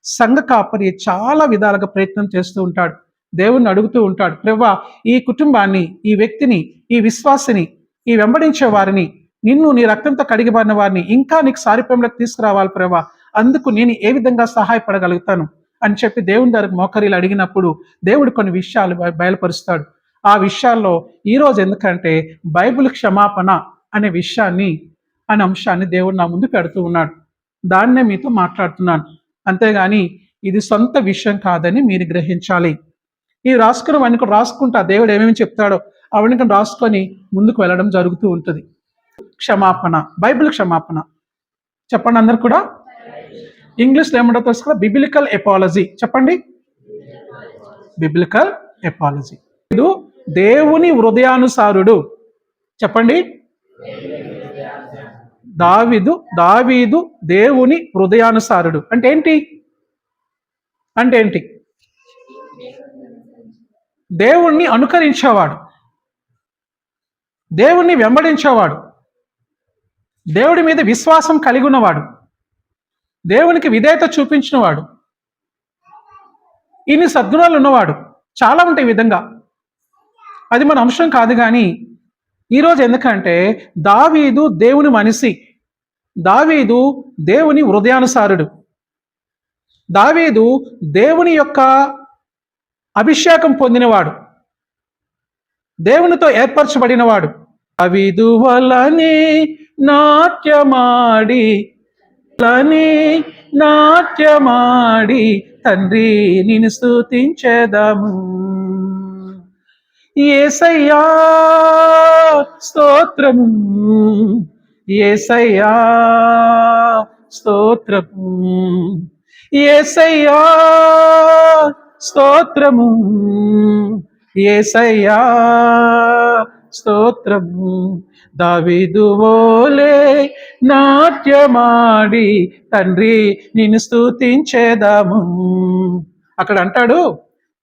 సంఘ కాపరి చాలా విధాలుగా ప్రయత్నం చేస్తూ ఉంటాడు. దేవుణ్ణి అడుగుతూ ఉంటాడు, ప్రభువా ఈ కుటుంబాన్ని, ఈ వ్యక్తిని, ఈ విశ్వాసిని, ఈ వెంబడించే వారిని, నిన్ను నీ రక్తంతో కడిగిబడిన వారిని ఇంకా నీకు సారూప్యంలోకి తీసుకురావాలి ప్రభువా, అందుకు నేను ఏ విధంగా సహాయపడగలుగుతాను అని చెప్పి దేవుని దగ్గర మోకరీలు అడిగినప్పుడు దేవుడు కొన్ని విషయాలు బయలుపరుస్తాడు. ఆ విషయాల్లో ఈరోజు ఎందుకంటే బైబిల్ క్షమాపణ అనే అంశాన్ని దేవుడు నా ముందు పెడుతూ ఉన్నాడు. దాన్నే మీతో మాట్లాడుతున్నాను. అంతేగాని ఇది సొంత విషయం కాదని మీరు గ్రహించాలి. ఈ రాసుకున్నవన్నీ కూడా రాసుకుంటా దేవుడు ఏమేమి చెప్తాడో అవన్నీ రాసుకొని ముందుకు వెళ్ళడం జరుగుతూ ఉంటుంది. క్షమాపణ, బైబిల్ క్షమాపణ చెప్పండి అందరు కూడా. ఇంగ్లీష్లో ఏమంటో తెలుసుకో, బిబిలికల్ ఎపాలజీ. చెప్పండి, బిబిలికల్ ఎపాలజీ. ఇది దేవుని హృదయానుసారుడు. చెప్పండి, దావీదు దేవుని హృదయానుసారుడు అంటే ఏంటి? దేవుణ్ణి అనుకరించేవాడు, దేవుణ్ణి వెంబడించేవాడు, దేవుడి మీద విశ్వాసం కలిగి ఉన్నవాడు, దేవునికి విధేయత చూపించినవాడు, ఇన్ని సద్గుణాలు ఉన్నవాడు. చాలా ఉంటాయి ఈ విధంగా. అది మన అంశం కాదు. కానీ ఈరోజు ఎందుకంటే దావీదు దేవుని మనిషి, దావీదు దేవుని హృదయానుసారుడు, దావీదు దేవుని యొక్క అభిషేకం పొందినవాడు, దేవునితో ఏర్పరచబడినవాడు. దావీదు వలనే నాట్యమాడి తండ్రి నిన్ను స్తుతించెదము. యేసయ్యా స్తోత్రము, యేసయ్యా స్తోత్రము, యేసయ్యా స్తోత్రము, యేసయ్యా స్తోత్రము. దావీదు వలే నాట్యమాడి తండ్రి నిన్ను స్తుతించెదము. అక్కడ అంటాడు,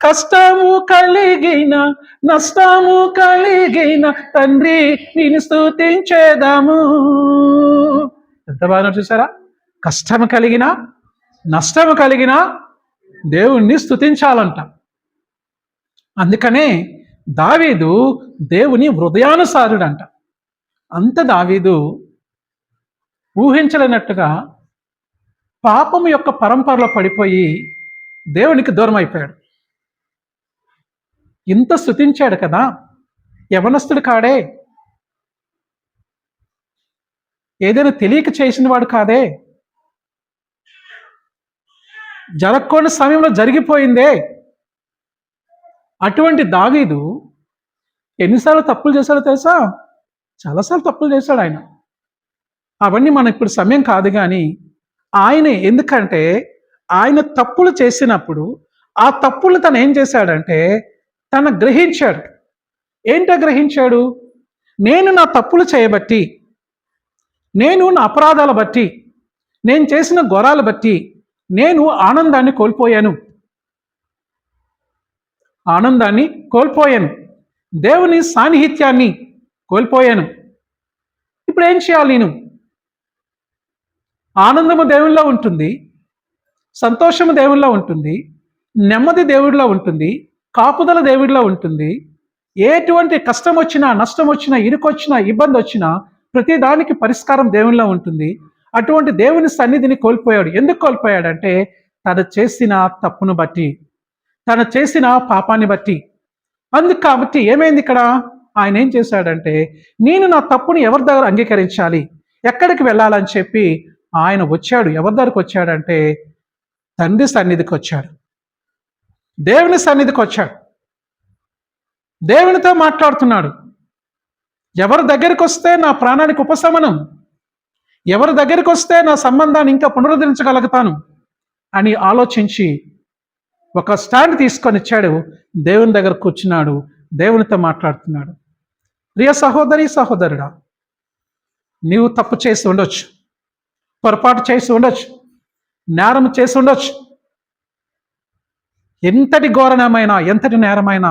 కష్టము కలిగిన నష్టము కలిగిన తండ్రి నిన్ను స్తుతించెదము. ఎంత బాగా చూసారా? కష్టము కలిగిన నష్టము కలిగిన దేవుణ్ణి స్తుతించాలంట. అందుకనే దావీదు దేవుని హృదయానుసారుడంట. అంత దావీదు ఊహించలేనట్టుగా పాపము యొక్క పరంపరలో పడిపోయి దేవునికి దూరం అయిపోయాడు. ఇంత స్తుతించాడు కదా, యవనస్తుడు కాడే, ఏదైనా తెలియక చేసిన వాడు కాదే, జరగకుండా సమయంలో జరిగిపోయిందే. అటువంటి దావీదు ఎన్నిసార్లు తప్పులు చేశాడో తెలుసా? చాలాసార్లు తప్పులు చేశాడు ఆయన. అవన్నీ మన ఇప్పుడు సమయం కాదు. కానీ ఆయన ఎందుకంటే ఆయన తప్పులు చేసినప్పుడు ఆ తప్పులు తను ఏం చేశాడంటే తను గ్రహించాడు. ఏంటో గ్రహించాడు? నేను నా తప్పులు చేయబట్టి, నేను నా అపరాధాల బట్టి, నేను చేసిన ఘోరాలు బట్టి నేను ఆనందాన్ని కోల్పోయాను, దేవుని సాన్నిహిత్యాన్ని కోల్పోయాను. ఇప్పుడు ఏం చేయాలి? నేను ఆనందము దేవుళ్ళలో ఉంటుంది, సంతోషము దేవుళ్ళలో ఉంటుంది, నెమ్మది దేవుడిలో ఉంటుంది, కాపుదల దేవుడిలో ఉంటుంది, ఎటువంటి కష్టం వచ్చినా, నష్టం వచ్చినా, ఇరుకొచ్చినా, ఇబ్బంది వచ్చినా ప్రతి దానికి పరిష్కారం దేవునిలో ఉంటుంది. అటువంటి దేవుని సన్నిధిని కోల్పోయాడు. ఎందుకు కోల్పోయాడంటే తను చేసిన తప్పును బట్టి, తను చేసిన పాపాన్ని బట్టి. అందుకు కాబట్టి ఏమైంది ఇక్కడ? ఆయన ఏం చేశాడంటే, నేను నా తప్పుని ఎవరి దగ్గర అంగీకరించాలి, ఎక్కడికి వెళ్ళాలని చెప్పి ఆయన వచ్చాడు. ఎవరి దగ్గరకు వచ్చాడంటే తండ్రి సన్నిధికి వచ్చాడు, దేవుని సన్నిధికి వచ్చాడు. దేవునితో మాట్లాడుతున్నాడు. ఎవరి దగ్గరికి వస్తే నా ప్రాణానికి ఉపశమనం, ఎవరి దగ్గరికి వస్తే నా సంబంధాన్ని ఇంకా పునరుద్ధరించగలుగుతాను అని ఆలోచించి ఒక స్టాండ్ తీసుకొని ఇచ్చాడు. దేవుని దగ్గర కూర్చున్నాడు, దేవునితో మాట్లాడుతున్నాడు. ప్రియ సహోదరి సహోదరుడా, నీవు తప్పు చేసి ఉండొచ్చు, పొరపాటు చేసి ఉండొచ్చు, నేరం చేసి ఉండొచ్చు. ఎంతటి ఘోరమైనా, ఎంతటి నేరమైనా,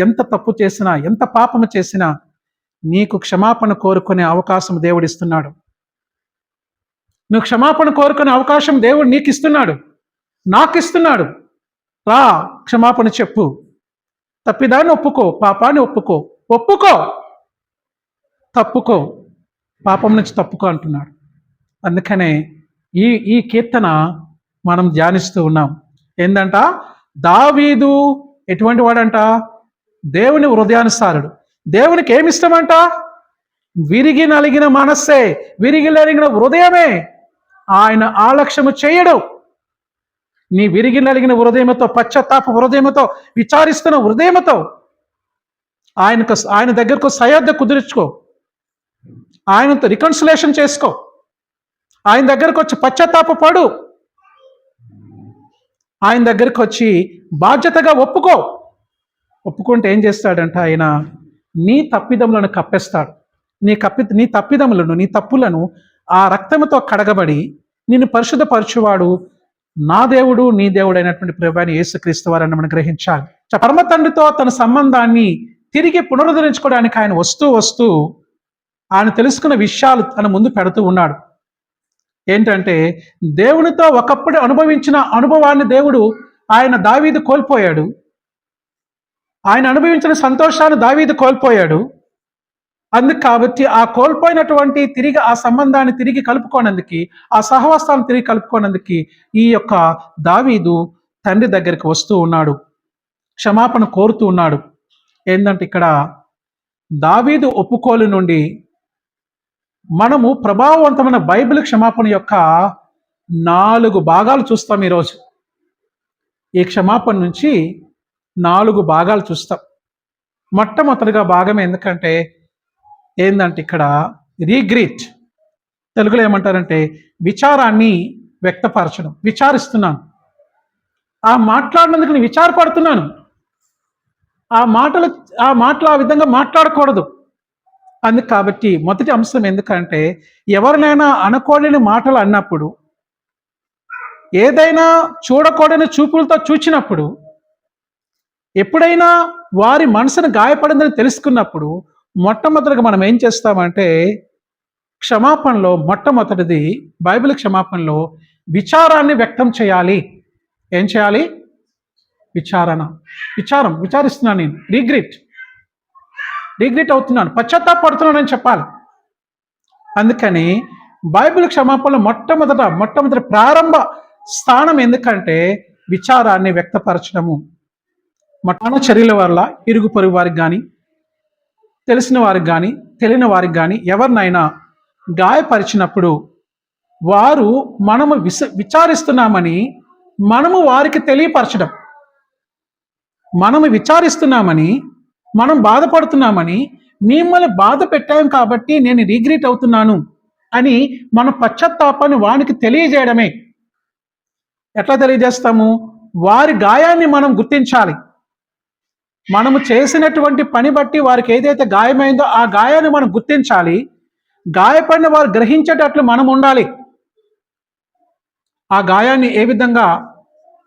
ఎంత తప్పు చేసినా, ఎంత పాపము చేసినా నీకు క్షమాపణ కోరుకునే అవకాశం దేవుడిస్తున్నాడు. నువ్వు క్షమాపణ కోరుకునే అవకాశం దేవుడు నీకు ఇస్తున్నాడు, నాకు ఇస్తున్నాడు. రా, క్షమాపణ చెప్పు, తప్పిదాన్ని ఒప్పుకో, పాపాన్ని ఒప్పుకో, తప్పుకో, పాపం నుంచి తప్పుకో అంటున్నాడు. అందుకనే ఈ కీర్తన మనం ధ్యానిస్తూ ఉన్నాం. ఏందంట? దావీదు ఎటువంటి వాడంట? దేవుని హృదయానుసారుడు. దేవునికి ఏమి ఇష్టమంట? విరిగి నలిగిన మనస్సే, విరిగి నలిగిన హృదయమే. ఆయన ఆలక్ష్యము చేయడు. నీ విరిగి నలిగిన హృదయముతో, పశ్చాత్తాప హృదయముతో, విచారిస్తున్న హృదయముతో ఆయన దగ్గరకు సయోధ్య కుదుర్చుకో, ఆయనతో రికన్సిలేషన్ చేసుకో, ఆయన దగ్గరకు వచ్చి పశ్చాత్తాప పడు, ఆయన దగ్గరకు వచ్చి బాధ్యతగా ఒప్పుకుంటే ఏం చేస్తాడంట? ఆయన నీ తప్పిదములను కప్పేస్తాడు. నీ తప్పిదములను, నీ తప్పులను ఆ రక్తముతో కడగబడి నిన్ను పరిశుద్ధపరచువాడు నా దేవుడు, నీ దేవుడు అయినటువంటి ప్రభువైన యేసుక్రీస్తు వారని మనం గ్రహించాలి. పరమ తండ్రితో తన సంబంధాన్ని తిరిగి పునరుద్ధరించుకోవడానికి ఆయన వస్తూ ఆయన తెలుసుకున్న విషయాలు తన ముందు పెడుతూ ఉన్నాడు. ఏంటంటే, దేవునితో ఒకప్పుడు అనుభవించిన అనుభవాన్ని ఆయన దావీదు కోల్పోయాడు. ఆయన అనుభవించిన సంతోషాన్ని దావీదు కోల్పోయాడు. అందుకు కాబట్టి ఆ కోల్పోయినటువంటి తిరిగి ఆ సంబంధాన్ని తిరిగి కలుపుకోనందుకు, ఆ సహవాసాన్ని తిరిగి కలుపుకోనందుకు ఈ యొక్క దావీదు తండ్రి దగ్గరికి వస్తూ ఉన్నాడు, క్షమాపణ కోరుతూ ఉన్నాడు. ఏంటంటే ఇక్కడ దావీదు ఒప్పుకోలు నుండి మనము ప్రభావవంతమైన బైబిల్ క్షమాపణ యొక్క 4 భాగాలు చూస్తాం ఈరోజు. ఈ క్షమాపణ నుంచి 4 భాగాలు చూస్తాం. మొట్టమొదటిగా భాగం ఏంటంటే ఇక్కడ రీగ్రీట్, తెలుగులో ఏమంటారంటే విచారాన్ని వ్యక్తపరచడం. విచారిస్తున్నాను, ఆ మాట్లాడినందుకు నేను విచారపడుతున్నాను. ఆ మాటలు ఆ విధంగా మాట్లాడకూడదు. అందుకు కాబట్టి మొదటి అంశం ఎందుకంటే, ఎవరినైనా అనకూడని మాటలు అన్నప్పుడు, ఏదైనా చూడకూడని చూపులతో చూచినప్పుడు, ఎప్పుడైనా వారి మనసును గాయపడిందని తెలుసుకున్నప్పుడు మొట్టమొదటిగా మనం ఏం చేస్తామంటే, క్షమాపణలో మొట్టమొదటిది బైబిల్ క్షమాపణలో విచారాన్ని వ్యక్తం చేయాలి. ఏం చేయాలి? విచారిస్తున్నాను, నేను రీగ్రెట్ అవుతున్నాను, పశ్చాత్తాపడుతున్నానని చెప్పాలి. అందుకని బైబిల్ క్షమాపణలో మొట్టమొదటి ప్రారంభ స్థానం ఎందుకంటే విచారాన్ని వ్యక్తపరచడము. మన చర్యల వల్ల ఇరుగు పొరుగు వారికి కానీ, తెలిసిన వారికి కానీ, తెలియని వారికి కానీ ఎవరినైనా గాయపరిచినప్పుడు వారు మనము విచారిస్తున్నామని మనము వారికి తెలియపరచడం, మనము విచారిస్తున్నామని, మనం బాధపడుతున్నామని, మిమ్మల్ని బాధ పెట్టాం కాబట్టి నేను రీగ్రెట్ అవుతున్నాను అని మన పశ్చాత్తాపాన్ని వానికి తెలియజేయడమే. ఎట్లా తెలియజేస్తాము? వారి గాయాన్ని మనం గుర్తించాలి. మనము చేసినటువంటి పని బట్టి వారికి ఏదైతే గాయమైందో ఆ గాయాన్ని మనం గుర్తించాలి. గాయపడిన వారు గ్రహించేటట్లు మనం ఉండాలి. ఆ గాయాన్ని ఏ విధంగా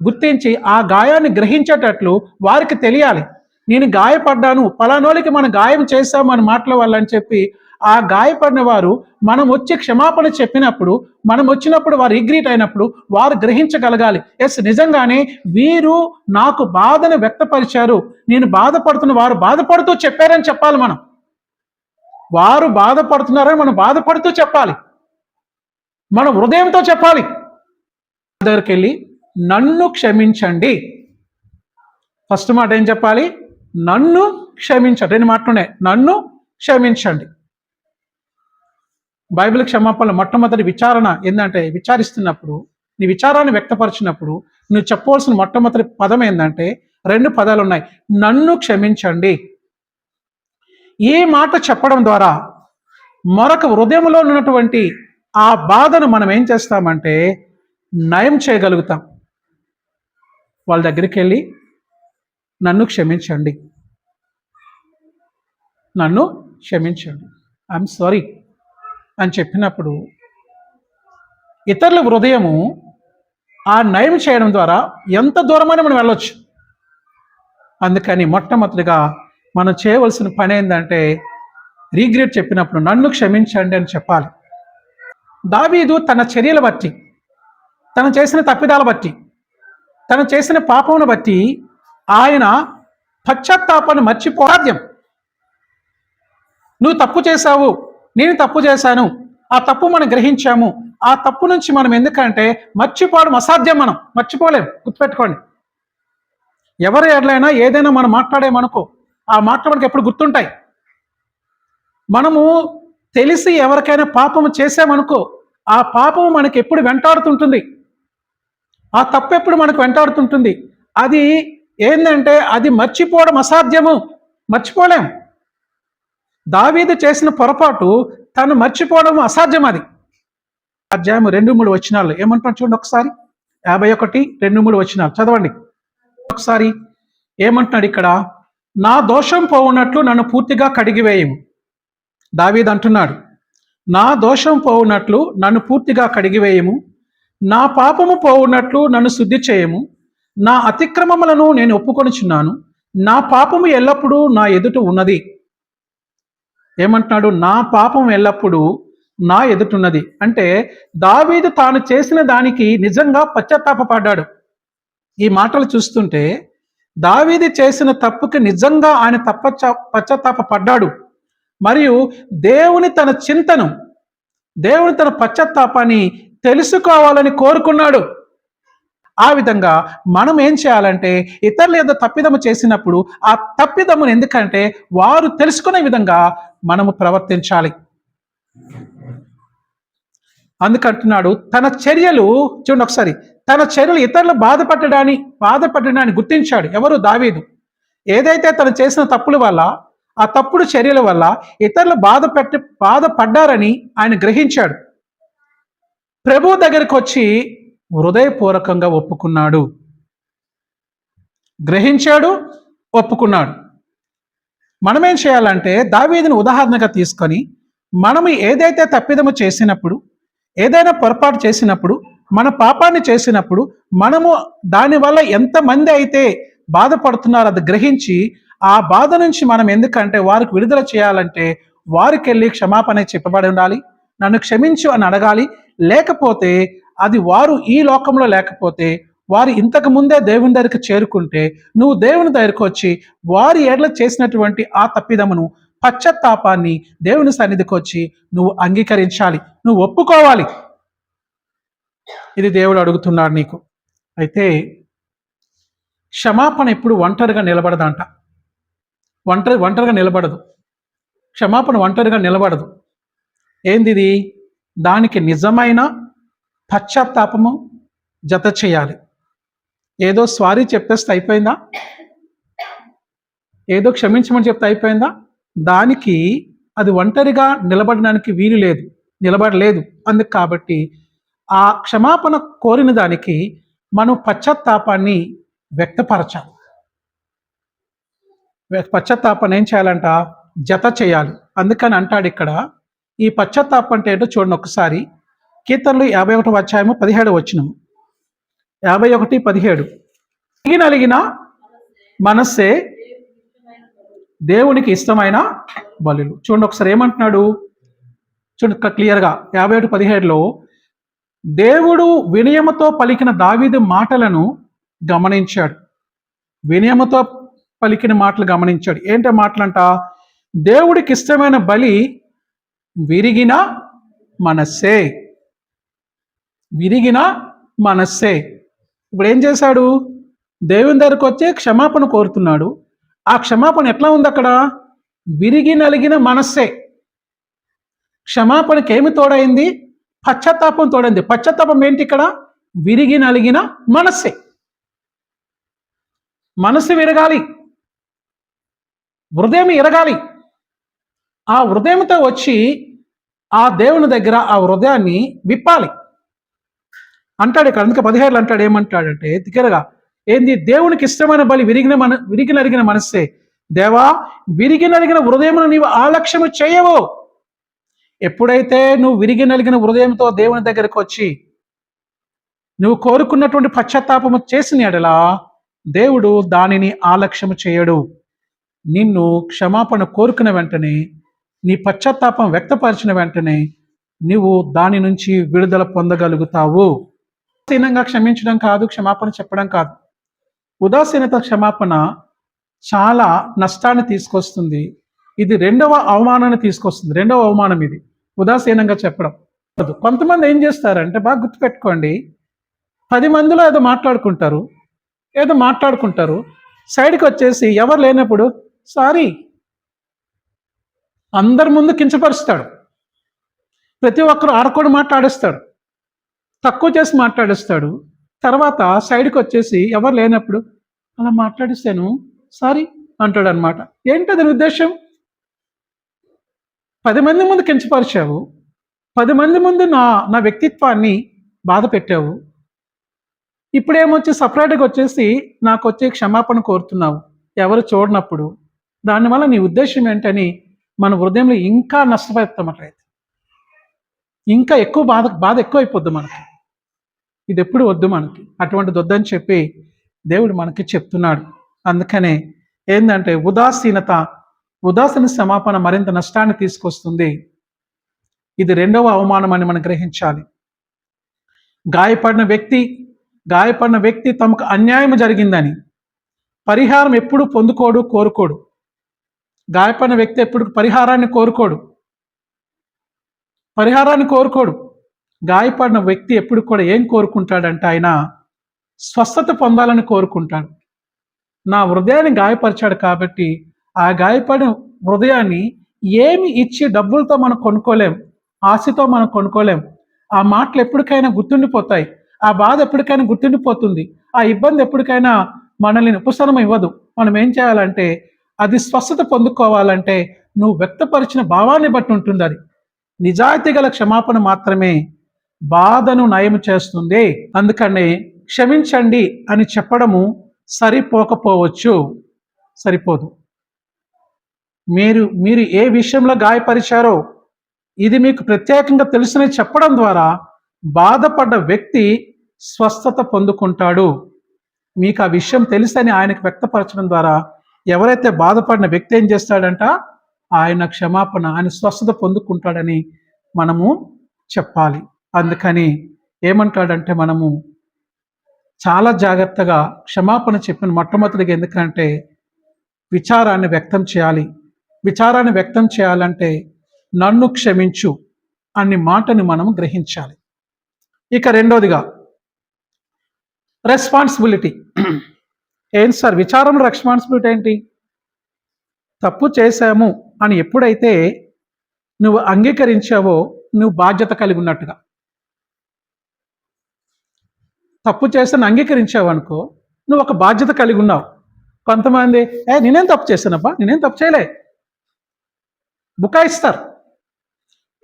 గుర్తించి ఆ గాయాన్ని గ్రహించేటట్లు వారికి తెలియాలి. నేను గాయపడ్డాను, పలానోళ్ళకి మనం గాయం చేశాము అని మాటల వల్ల అని చెప్పి ఆ గాయపడిన వారు మనం వచ్చి క్షమాపణ చెప్పినప్పుడు, మనం వచ్చినప్పుడు వారు రిగ్రీట్ అయినప్పుడు వారు గ్రహించగలగాలి, ఎస్ నిజంగానే వీరు నాకు బాధను వ్యక్తపరిచారు, నేను బాధపడుతున్న వారు బాధపడుతూ చెప్పారని చెప్పాలి. మనం వారు బాధపడుతున్నారని మనం బాధపడుతూ చెప్పాలి, మన హృదయంతో చెప్పాలి. దగ్గరికి వెళ్ళి నన్ను క్షమించండి. ఫస్ట్ మాట ఏం చెప్పాలి? నన్ను క్షమించండి. 2 మాటలు ఉన్నాయి. నన్ను క్షమించండి. బైబిల్ క్షమాపణ మొట్టమొదటి విచారణ ఏంటంటే, విచారిస్తున్నప్పుడు నీ విచారాన్ని వ్యక్తపరిచినప్పుడు నువ్వు చెప్పవలసిన మొట్టమొదటి పదం ఏంటంటే 2 పదాలు ఉన్నాయి. నన్ను క్షమించండి. ఈ మాట చెప్పడం ద్వారా మరొక హృదయంలో ఉన్నటువంటి ఆ బాధను మనం ఏం చేస్తామంటే నయం చేయగలుగుతాం. వాళ్ళ దగ్గరికి వెళ్ళి నన్ను క్షమించండి, నన్ను క్షమించండి, ఐఎమ్ సారీ అని చెప్పినప్పుడు ఇతరుల హృదయము ఆ నయం చేయడం ద్వారా ఎంత దూరమైనా మనం వెళ్ళొచ్చు. అందుకని మొట్టమొదటిగా మనం చేయవలసిన పని ఏంటంటే రీగ్రెట్ చెప్పినప్పుడు నన్ను క్షమించండి అని చెప్పాలి. దావీదు తన చర్యల బట్టి, తను చేసిన తప్పిదాల బట్టి, తను చేసిన పాపమును బట్టి ఆయన పశ్చాత్తాపాన్ని మర్చిపోరాధ్యం. నువ్వు తప్పు చేశావు, నేను తప్పు చేశాను, ఆ తప్పు మనం గ్రహించాము, ఆ తప్పు నుంచి మనం ఎందుకంటే మర్చిపోవడం అసాధ్యం, మనం మర్చిపోలేం. గుర్తుపెట్టుకోండి, ఎవరు ఎట్లయినా ఏదైనా మనం మాట్లాడేమనుకో ఆ మాట మనకి ఎప్పుడు గుర్తుంటాయి. మనము తెలిసి ఎవరికైనా పాపము చేసామనుకో ఆ పాపము మనకి ఎప్పుడు వెంటాడుతుంటుంది, ఆ తప్పు ఎప్పుడు మనకు వెంటాడుతుంటుంది. అది ఏంటంటే అది మర్చిపోవడం అసాధ్యము, మర్చిపోలేం. దావీదు చేసిన పొరపాటు తను మర్చిపోవడం అసాధ్యం. అది అధ్యాయం 2-3 వచనాలు ఏమంటున్నాడు చూడండి ఒకసారి. 51, 2-3 వచనాలు చదవండి ఒకసారి. ఏమంటున్నాడు ఇక్కడ? నా దోషం పోవునట్లు నన్ను పూర్తిగా కడిగివేయము. దావీదు అంటున్నాడు, నా దోషం పోవునట్లు నన్ను పూర్తిగా కడిగివేయము, నా పాపము పోవునట్లు నన్ను శుద్ధి చేయము, నా అతిక్రమములను నేను ఒప్పుకొనుచున్నాను, నా పాపము ఎల్లప్పుడూ నా ఎదుట ఉన్నది. ఏమంటున్నాడు? నా పాపం ఎల్లప్పుడూ నా ఎదుటున్నది. అంటే దావీదు తాను చేసిన దానికి నిజంగా పశ్చాత్తాపపడ్డాడు. ఈ మాటలు చూస్తుంటే దావీదు చేసిన తప్పుకి నిజంగా ఆయన పశ్చాత్తాపపడ్డాడు. మరియు దేవుని తన చింతను, దేవుని తన పశ్చాత్తాపాన్ని తెలుసుకోవాలని కోరుకున్నాడు. ఆ విధంగా మనం ఏం చేయాలంటే ఇతరులు ఏదో తప్పిదము చేసినప్పుడు ఆ తప్పిదమును ఎందుకంటే వారు తెలుసుకునే విధంగా మనము ప్రవర్తించాలి. అందుకంటున్నాడు తన చర్యలు చూడండి ఒకసారి, తన చర్యలు ఇతరులు బాధపడడాన్ని గుర్తించాడు. ఎవరు? దావీదు. ఏదైతే తను చేసిన తప్పుల వల్ల, ఆ తప్పుడు చర్యల వల్ల ఇతరులు బాధపడ్డారని ఆయన గ్రహించాడు. ప్రభు దగ్గరికి వచ్చి హృదయపూర్వకంగా ఒప్పుకున్నాడు, గ్రహించాడు, ఒప్పుకున్నాడు. మనమేం చేయాలంటే దావీదుని ఉదాహరణగా తీసుకొని మనము ఏదైతే తప్పిదము చేసినప్పుడు, ఏదైనా పొరపాటు చేసినప్పుడు, మన పాపాన్ని చేసినప్పుడు మనము దానివల్ల ఎంతమంది అయితే బాధపడుతున్నారో అది గ్రహించి ఆ బాధ నుంచి మనం ఎందుకంటే వారికి విడుదల చేయాలంటే వారికి వెళ్ళి క్షమాపణ చెప్పబడి ఉండాలి, నన్ను క్షమించు అని అడగాలి. లేకపోతే అది వారు ఈ లోకంలో లేకపోతే వారు ఇంతకు ముందే దేవుని దగ్గరికి చేరుకుంటే నువ్వు దేవుని దగ్గరికి వచ్చి వారి ఎడల చేసినటువంటి ఆ తప్పిదమును, పశ్చాత్తాపాన్ని దేవుని సన్నిధికి వచ్చి నువ్వు అంగీకరించాలి, నువ్వు ఒప్పుకోవాలి. ఇది దేవుడు అడుగుతున్నాడు నీకు. అయితే క్షమాపణ ఎప్పుడు ఒంటరిగా నిలబడదంట. ఒంటరిగా నిలబడదు. క్షమాపణ ఒంటరిగా నిలబడదు. ఏంది? దానికి నిజమైన పశ్చాత్తాపము జత చేయాలి. ఏదో సారీ చెప్పేస్తే అయిపోయిందా? ఏదో క్షమించమని చెప్తే అయిపోయిందా? దానికి అది ఒంటరిగా నిలబడడానికి వీలు లేదు, నిలబడలేదు. అందుకు కాబట్టి ఆ క్షమాపణ కోరిన దానికి మనం పశ్చాత్తాపాన్ని వ్యక్తపరచాలి. పశ్చాత్తాపాన్ని ఏం చేయాలంట? జత చేయాలి. అందుకని అంటాడు ఇక్కడ, ఈ పశ్చాత్తాపం అంటే ఏంటో చూడండి ఒకసారి. కీర్తనలు 51వ అధ్యాయము 17వ వచనం. 51:17. నలిగిన మనస్సే దేవునికి ఇష్టమైన బలులు. చూడండి ఒకసారి ఏమంటున్నాడు? చూడండి క్లియర్గా 57:17లో దేవుడు వినయముతో పలికిన దావీదు మాటలను గమనించాడు. వినయముతో పలికిన మాటలు గమనించాడు. ఏంటో మాటలంట? దేవుడికి ఇష్టమైన బలి విరిగిన మనస్సే. విరిగిన మనస్సే. ఇప్పుడు ఏం చేశాడు? దేవుని దగ్గరకు వచ్చి క్షమాపణ కోరుతున్నాడు. ఆ క్షమాపణ ఎట్లా ఉంది అక్కడ? విరిగి నలిగిన మనస్సే. క్షమాపణకి ఏమి తోడైంది? పశ్చాత్తాపం తోడైంది. పశ్చాత్తాపం ఏంటి ఇక్కడ? విరిగి నలిగిన మనస్సే. మనసు విరగాలి, హృదయం ఎరగాలి. ఆ హృదయంతో వచ్చి ఆ దేవుని దగ్గర ఆ హృదయాన్ని విప్పాలి అంటాడు ఇక్కడ. అందుకే 17 అంటాడు, ఏమంటాడంటే దగ్గరగా ఏంది? దేవునికి ఇష్టమైన బలి విరిగి నలిగిన మనస్సే. దేవా, విరిగి నలిగిన హృదయమును నీవు ఆలక్ష్యము చేయవు. ఎప్పుడైతే నువ్వు విరిగి నలిగిన హృదయంతో దేవుని దగ్గరకు వచ్చి నువ్వు కోరుకున్నటువంటి పశ్చాత్తాపము చేసిన ఎడలా దేవుడు దానిని ఆలక్ష్యము చేయడు. నిన్ను క్షమాపణ కోరుకున్న వెంటనే, నీ పశ్చాత్తాపం వ్యక్తపరిచిన వెంటనే నువ్వు దాని నుంచి విడుదల పొందగలుగుతావు. ఉదాసీనంగా క్షమించడం కాదు, క్షమాపణ చెప్పడం కాదు. ఉదాసీనత క్షమాపణ చాలా నష్టాన్ని తీసుకొస్తుంది. ఇది రెండవ అవమానాన్ని తీసుకొస్తుంది. రెండవ అవమానం ఇది, ఉదాసీనంగా చెప్పడం. కొంతమంది ఏం చేస్తారంటే, బాగా గుర్తుపెట్టుకోండి, 10 మందిలో ఏదో మాట్లాడుకుంటారు, సైడ్కి వచ్చేసి ఎవరు లేనప్పుడు సారీ అందరి ముందు కించపరుస్తాడు. ప్రతి ఒక్కరు ఆడకూడ మాట్లాడేస్తాడు, తక్కువ చేసి మాట్లాడేస్తాడు. తర్వాత సైడ్కి వచ్చేసి ఎవరు లేనప్పుడు అలా మాట్లాడిస్తాను సారీ అంటాడు అనమాట. ఏంటది ఉద్దేశం? 10 మంది ముందు కించపరిచావు, 10 మంది ముందు నా వ్యక్తిత్వాన్ని బాధ పెట్టావు. ఇప్పుడేమొచ్చి సపరేట్గా వచ్చేసి నాకు వచ్చి క్షమాపణ కోరుతున్నావు ఎవరు చూడనప్పుడు. దానివల్ల నీ ఉద్దేశం ఏంటని మన హృదయంలో ఇంకా నష్టపోతామట్లయితే ఇంకా ఎక్కువ బాధ ఎక్కువైపోద్ది మనకి. ఇది ఎప్పుడు వద్దు మనకి, అటువంటిది వద్దని చెప్పి దేవుడు మనకి చెప్తున్నాడు. అందుకనే ఏంటంటే ఉదాసీన క్షమాపణ మరింత నష్టాన్ని తీసుకొస్తుంది. ఇది రెండవ అవమానం అని మనం గ్రహించాలి. గాయపడిన వ్యక్తి తమకు అన్యాయం జరిగిందని పరిహారం ఎప్పుడు కోరుకోడు. గాయపడిన వ్యక్తి ఎప్పుడు పరిహారాన్ని కోరుకోడు. గాయపడిన వ్యక్తి ఎప్పుడు కూడా ఏం కోరుకుంటాడంటే, ఆయన స్వస్థత పొందాలని కోరుకుంటాడు. నా హృదయాన్ని గాయపరిచాడు కాబట్టి ఆ గాయపడిన హృదయాన్ని ఏమి ఇచ్చి డబ్బులతో మనం కొనుక్కోలేం, ఆశతో మనం కొనుక్కోలేం. ఆ మాటలు ఎప్పటికైనా గుర్తుండిపోతాయి, ఆ బాధ ఎప్పటికైనా గుర్తుండిపోతుంది, ఆ ఇబ్బంది ఎప్పటికైనా మనల్ని ఉపశమనం ఇవ్వదు. మనం ఏం చేయాలంటే, అది స్వస్థత పొందుకోవాలంటే నువ్వు వ్యక్తపరిచిన భావాన్ని బట్టి ఉంటుంది. అది నిజాయితీ గల క్షమాపణ మాత్రమే బాధను నయం చేస్తుంది. అందుకనే క్షమించండి అని చెప్పడము సరిపోదు. మీరు ఏ విషయంలో గాయపరిచారో ఇది మీకు ప్రత్యేకంగా తెలుసుని చెప్పడం ద్వారా బాధపడ్డ వ్యక్తి స్వస్థత పొందుకుంటాడు. మీకు ఆ విషయం తెలుసని ఆయనకు వ్యక్తపరచడం ద్వారా ఎవరైతే బాధపడిన వ్యక్తి ఏం చేస్తాడంట, ఆయన స్వస్థత పొందుకుంటాడని మనము చెప్పాలి. అందుకని ఏమంటాడంటే, మనము చాలా జాగ్రత్తగా క్షమాపణ చెప్పిన మొట్టమొదటిగా, ఎందుకంటే విచారాన్ని వ్యక్తం చేయాలంటే నన్ను క్షమించు అనే మాటను మనం గ్రహించాలి. ఇక రెండోదిగా రెస్పాన్సిబిలిటీ. ఏంటి సార్ విచారంలో రెస్పాన్సిబిలిటీ ఏంటి? తప్పు చేశాము అని ఎప్పుడైతే నువ్వు అంగీకరించావో నువ్వు బాధ్యత కలిగి ఉన్నట్టుగా. తప్పు చేస్తాను అంగీకరించావు అనుకో, నువ్వు ఒక బాధ్యత కలిగి ఉన్నావు. కొంతమంది నేనేం తప్పు చేశానబ్బా, నేనేం తప్పు చేయలే బుకాయిస్తారు.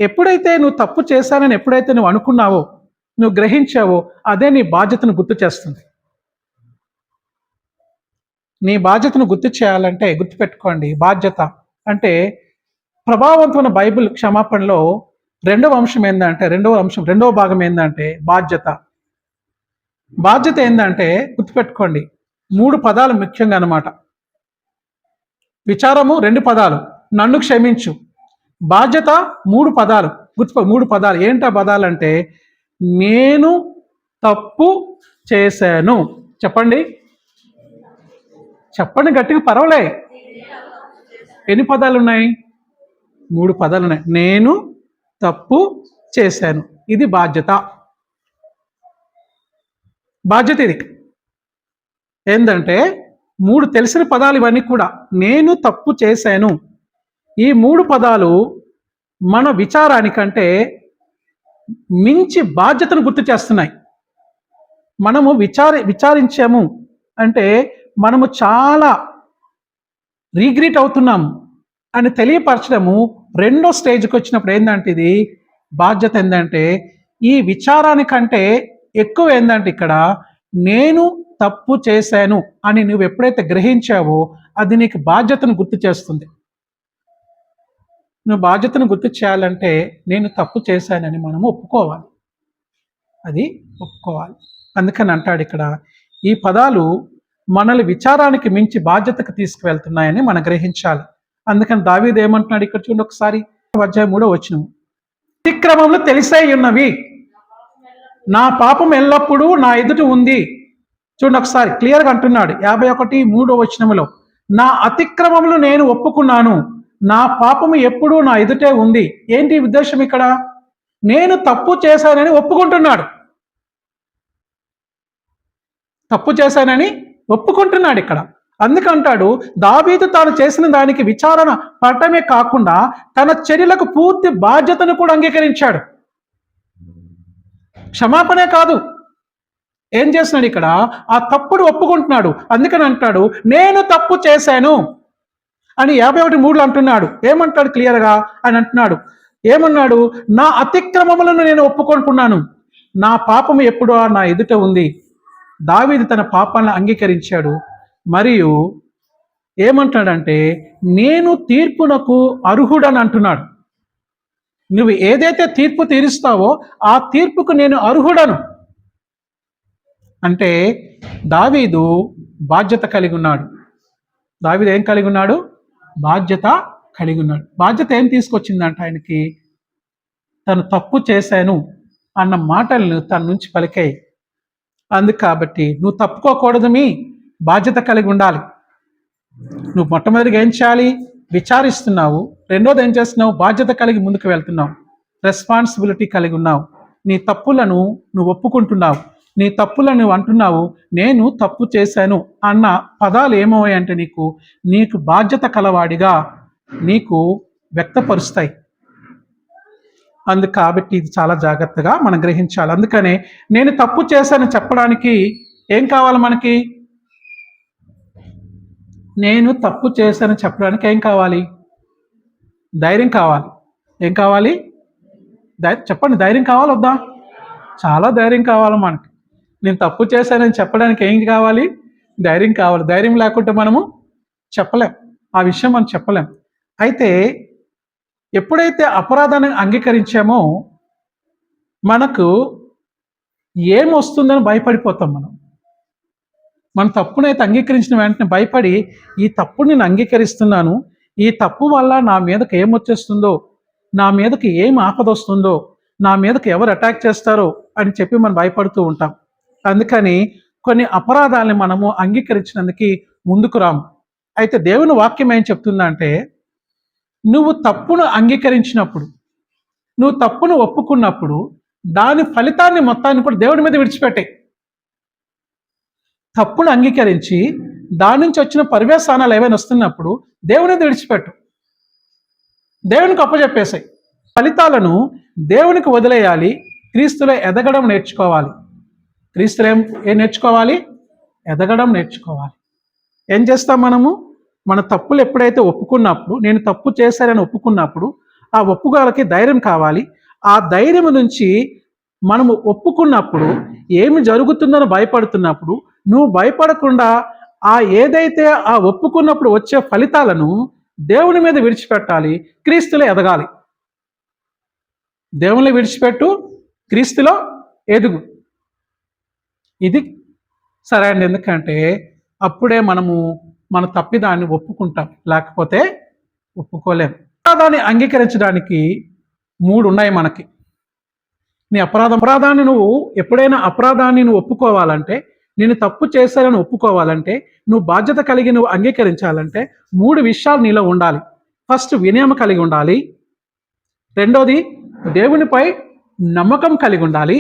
ఎప్పుడైతే నువ్వు తప్పు చేశానని ఎప్పుడైతే నువ్వు అనుకున్నావో, నువ్వు గ్రహించావో, అదే నీ బాధ్యతను గుర్తు చేస్తుంది. నీ బాధ్యతను గుర్తు చేయాలంటే గుర్తుపెట్టుకోండి, బాధ్యత అంటే ప్రభావవంతమైన బైబిల్ క్షమాపణలో రెండవ భాగం ఏంటంటే బాధ్యత ఏంటంటే గుర్తుపెట్టుకోండి, 3 పదాలు ముఖ్యంగా అన్నమాట. విచారము 2 పదాలు, నన్ను క్షమించు. బాధ్యత 3 పదాలు, గుర్తుపో 3 పదాలు. ఏంటా పదాలు అంటే, నేను తప్పు చేశాను. చెప్పండి, చెప్పండి గట్టిగా, పర్వాలే. ఎన్ని పదాలు ఉన్నాయి? 3 పదాలు ఉన్నాయి. నేను తప్పు చేశాను. ఇది బాధ్యత. బాధ్యత ఇది ఏంటంటే 3 తెలిసిన పదాలు ఇవన్నీ కూడా. నేను తప్పు చేశాను. ఈ 3 పదాలు మన విచారానికంటే మించి బాధ్యతను గుర్తు చేస్తున్నాయి. మనము విచారించాము అంటే మనము చాలా రీగ్రీట్ అవుతున్నాము అని తెలియపరచడము రెండో స్టేజ్కి వచ్చినప్పుడు ఏంటంటే ఇది బాధ్యత. ఏంటంటే ఈ విచారానికంటే ఎక్కువ ఏంటంటే ఇక్కడ నేను తప్పు చేశాను అని నువ్వు ఎప్పుడైతే గ్రహించావో అది నీకు బాధ్యతను గుర్తు చేస్తుంది. నువ్వు బాధ్యతను గుర్తు చేయాలంటే నేను తప్పు చేశానని మనము ఒప్పుకోవాలి. అది ఒప్పుకోవాలి. అందుకని అంటాడు ఇక్కడ, ఈ పదాలు మనల్ని విచారానికి మించి బాధ్యతకు తీసుకువెళ్తున్నాయని మనం గ్రహించాలి. అందుకని దావీదు ఏమంటున్నాడు ఇక్కడ చూడండి ఒకసారి, అధ్యాయం 3వ వచనం. అతిక్రమములు తెలిసై ఉన్నవి, నా పాపం ఎల్లప్పుడూ నా ఎదుట ఉంది. చూడండి ఒకసారి క్లియర్గా అంటున్నాడు 51:3 వచనములో, నా అతిక్రమములు నేను ఒప్పుకున్నాను, నా పాపము ఎప్పుడూ నా ఎదుటే ఉంది. ఏంటి ఉద్దేశం ఇక్కడ? నేను తప్పు చేశానని ఒప్పుకుంటున్నాడు. తప్పు చేశానని ఒప్పుకుంటున్నాడు ఇక్కడ. అందుకంటాడు దావీదు తాను చేసిన దానికి విచారణ పడటమే కాకుండా తన చర్యలకు పూర్తి బాధ్యతను కూడా అంగీకరించాడు. క్షమాపణే కాదు, ఏం చేస్తున్నాడు ఇక్కడ? ఆ తప్పుడు ఒప్పుకుంటున్నాడు. అందుకని అంటాడు నేను తప్పు చేశాను అని 51:3 అంటున్నాడు. ఏమంటాడు క్లియర్గా అని అంటున్నాడు. ఏమన్నాడు? నా అతిక్రమములను నేను ఒప్పుకుంటున్నాను, నా పాపము ఎప్పుడో నా ఎదుట ఉంది. దావీదు తన పాపాలను అంగీకరించాడు. మరియు ఏమంటాడంటే నేను తీర్పునకు అర్హుడని అంటున్నాడు. నువ్వు ఏదైతే తీర్పు తీరుస్తావో ఆ తీర్పుకు నేను అర్హుడను అంటే దావీదు బాధ్యత కలిగి ఉన్నాడు. దావీదు ఏం కలిగి ఉన్నాడు? బాధ్యత కలిగి ఉన్నాడు. బాధ్యత ఏం తీసుకొచ్చిందంట ఆయనకి? తను తప్పు చేశాను అన్న మాటలను తన నుంచి పలికాయి. అందుకు కాబట్టి నువ్వు తప్పుకోకూడదు, మీ బాధ్యత కలిగి ఉండాలి. నువ్వు మొట్టమొదటిగా ఏం చేయాలి? విచారిస్తున్నావు. రెండోది ఏం చేస్తున్నావు? బాధ్యత కలిగి ముందుకు వెళ్తున్నావు, రెస్పాన్సిబిలిటీ కలిగి ఉన్నావు. నీ తప్పులను నువ్వు ఒప్పుకుంటున్నావు, నీ తప్పులను నువ్వు అంటున్నావు. నేను తప్పు చేశాను అన్న పదాలు ఏమవుతాయంటే నీకు బాధ్యత కలవాడిగా నీకు వ్యక్తపరుస్తాయి. అందుకు కాబట్టి ఇది చాలా జాగ్రత్తగా మనం గ్రహించాలి. అందుకనే నేను తప్పు చేశానని చెప్పడానికి ఏం కావాలి మనకి? నేను తప్పు చేశానని చెప్పడానికి ఏం కావాలి? ధైర్యం కావాలి. ఏం కావాలి? చెప్పండి, ధైర్యం కావాలి వద్దా? చాలా ధైర్యం కావాలి మనకి. నేను తప్పు చేశానని చెప్పడానికి ఏం కావాలి? ధైర్యం కావాలి. ధైర్యం లేకుంటే మనము చెప్పలేం, ఆ విషయం మనం చెప్పలేం. అయితే ఎప్పుడైతే అపరాధాన్ని అంగీకరించామో మనకు ఏమొస్తుందని భయపడిపోతాం. మన తప్పునైతే అంగీకరించిన వెంటనే భయపడి ఈ తప్పు నేను అంగీకరిస్తున్నాను, ఈ తప్పు వల్ల నా మీదకి ఏమొచ్చేస్తుందో, నా మీదకి ఏం ఆపదొస్తుందో, నా మీదకి ఎవరు అటాక్ చేస్తారో అని చెప్పి మనం భయపడుతూ ఉంటాం. అందుకని కొన్ని అపరాధాలని మనము అంగీకరించినందుకు ముందుకు రాము. అయితే దేవుని వాక్యం ఏం చెప్తుందంటే నువ్వు తప్పును అంగీకరించినప్పుడు, నువ్వు తప్పును ఒప్పుకున్నప్పుడు దాని ఫలితాన్ని మొత్తాన్ని కూడా దేవుడి మీద విడిచిపెట్టాయి. తప్పును అంగీకరించి దాని నుంచి వచ్చిన పర్యవసానాలు ఏవైనా వస్తున్నప్పుడు దేవుని మీద విడిచిపెట్టు, దేవునికి అప్పచెప్పేసాయి. ఫలితాలను దేవునికి వదిలేయాలి. క్రీస్తులో ఎదగడం నేర్చుకోవాలి. క్రీస్తులో ఏం నేర్చుకోవాలి? ఎదగడం నేర్చుకోవాలి. ఏం చేస్తాం మనము? మన తప్పులు ఎప్పుడైతే ఒప్పుకున్నప్పుడు, నేను తప్పు చేశానని ఒప్పుకున్నప్పుడు ఆ ఒప్పుకోలకి ధైర్యం కావాలి. ఆ ధైర్యం నుంచి మనము ఒప్పుకున్నప్పుడు ఏమి జరుగుతుందని భయపడుతున్నప్పుడు నువ్వు భయపడకుండా ఏదైతే ఆ ఒప్పుకున్నప్పుడు వచ్చే ఫలితాలను దేవుని మీద విడిచిపెట్టాలి, క్రీస్తులో ఎదగాలి. దేవుని విడిచిపెట్టు, క్రీస్తులో ఎదుగు. ఇది సరైనది. ఎందుకంటే అప్పుడే మనము మన తప్పిదాన్ని ఒప్పుకుంటాం, లేకపోతే ఒప్పుకోలేం. దాన్ని అంగీకరించడానికి మూడు ఉన్నాయి మనకి. నీ అపరాధాన్ని నువ్వు ఎప్పుడైనా అపరాధాన్ని నువ్వు ఒప్పుకోవాలంటే, నేను తప్పు చేశానని ఒప్పుకోవాలంటే, నువ్వు బాధ్యత కలిగి నువ్వు అంగీకరించాలంటే మూడు విషయాలు నీలో ఉండాలి. ఫస్ట్ వినయం కలిగి ఉండాలి. రెండోది దేవునిపై నమ్మకం కలిగి ఉండాలి.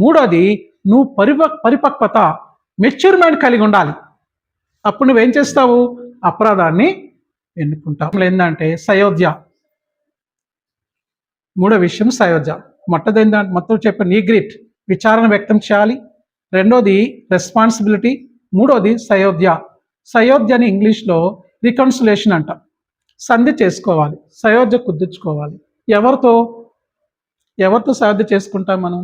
మూడోది నువ్వు పరిపక్వత, మెచ్యూర్మెంట్ కలిగి ఉండాలి. అప్పుడు నువ్వేం చేస్తావు? అపరాధాన్ని ఎన్నుకుంటావు. ఏంటంటే సయోధ్య. మూడో విషయం సయోధ్య. మొత్తం చెప్పే నీగ్రిట్, విచారణ వ్యక్తం చేయాలి. రెండోది రెస్పాన్సిబిలిటీ. మూడోది సయోధ్య. సయోధ్యని ఇంగ్లీష్లో రికన్సిలేషన్ అంట. సంధి చేసుకోవాలి, సయోధ్య కుదుర్చుకోవాలి. ఎవరితో సయోధ్య చేసుకుంటాం మనం?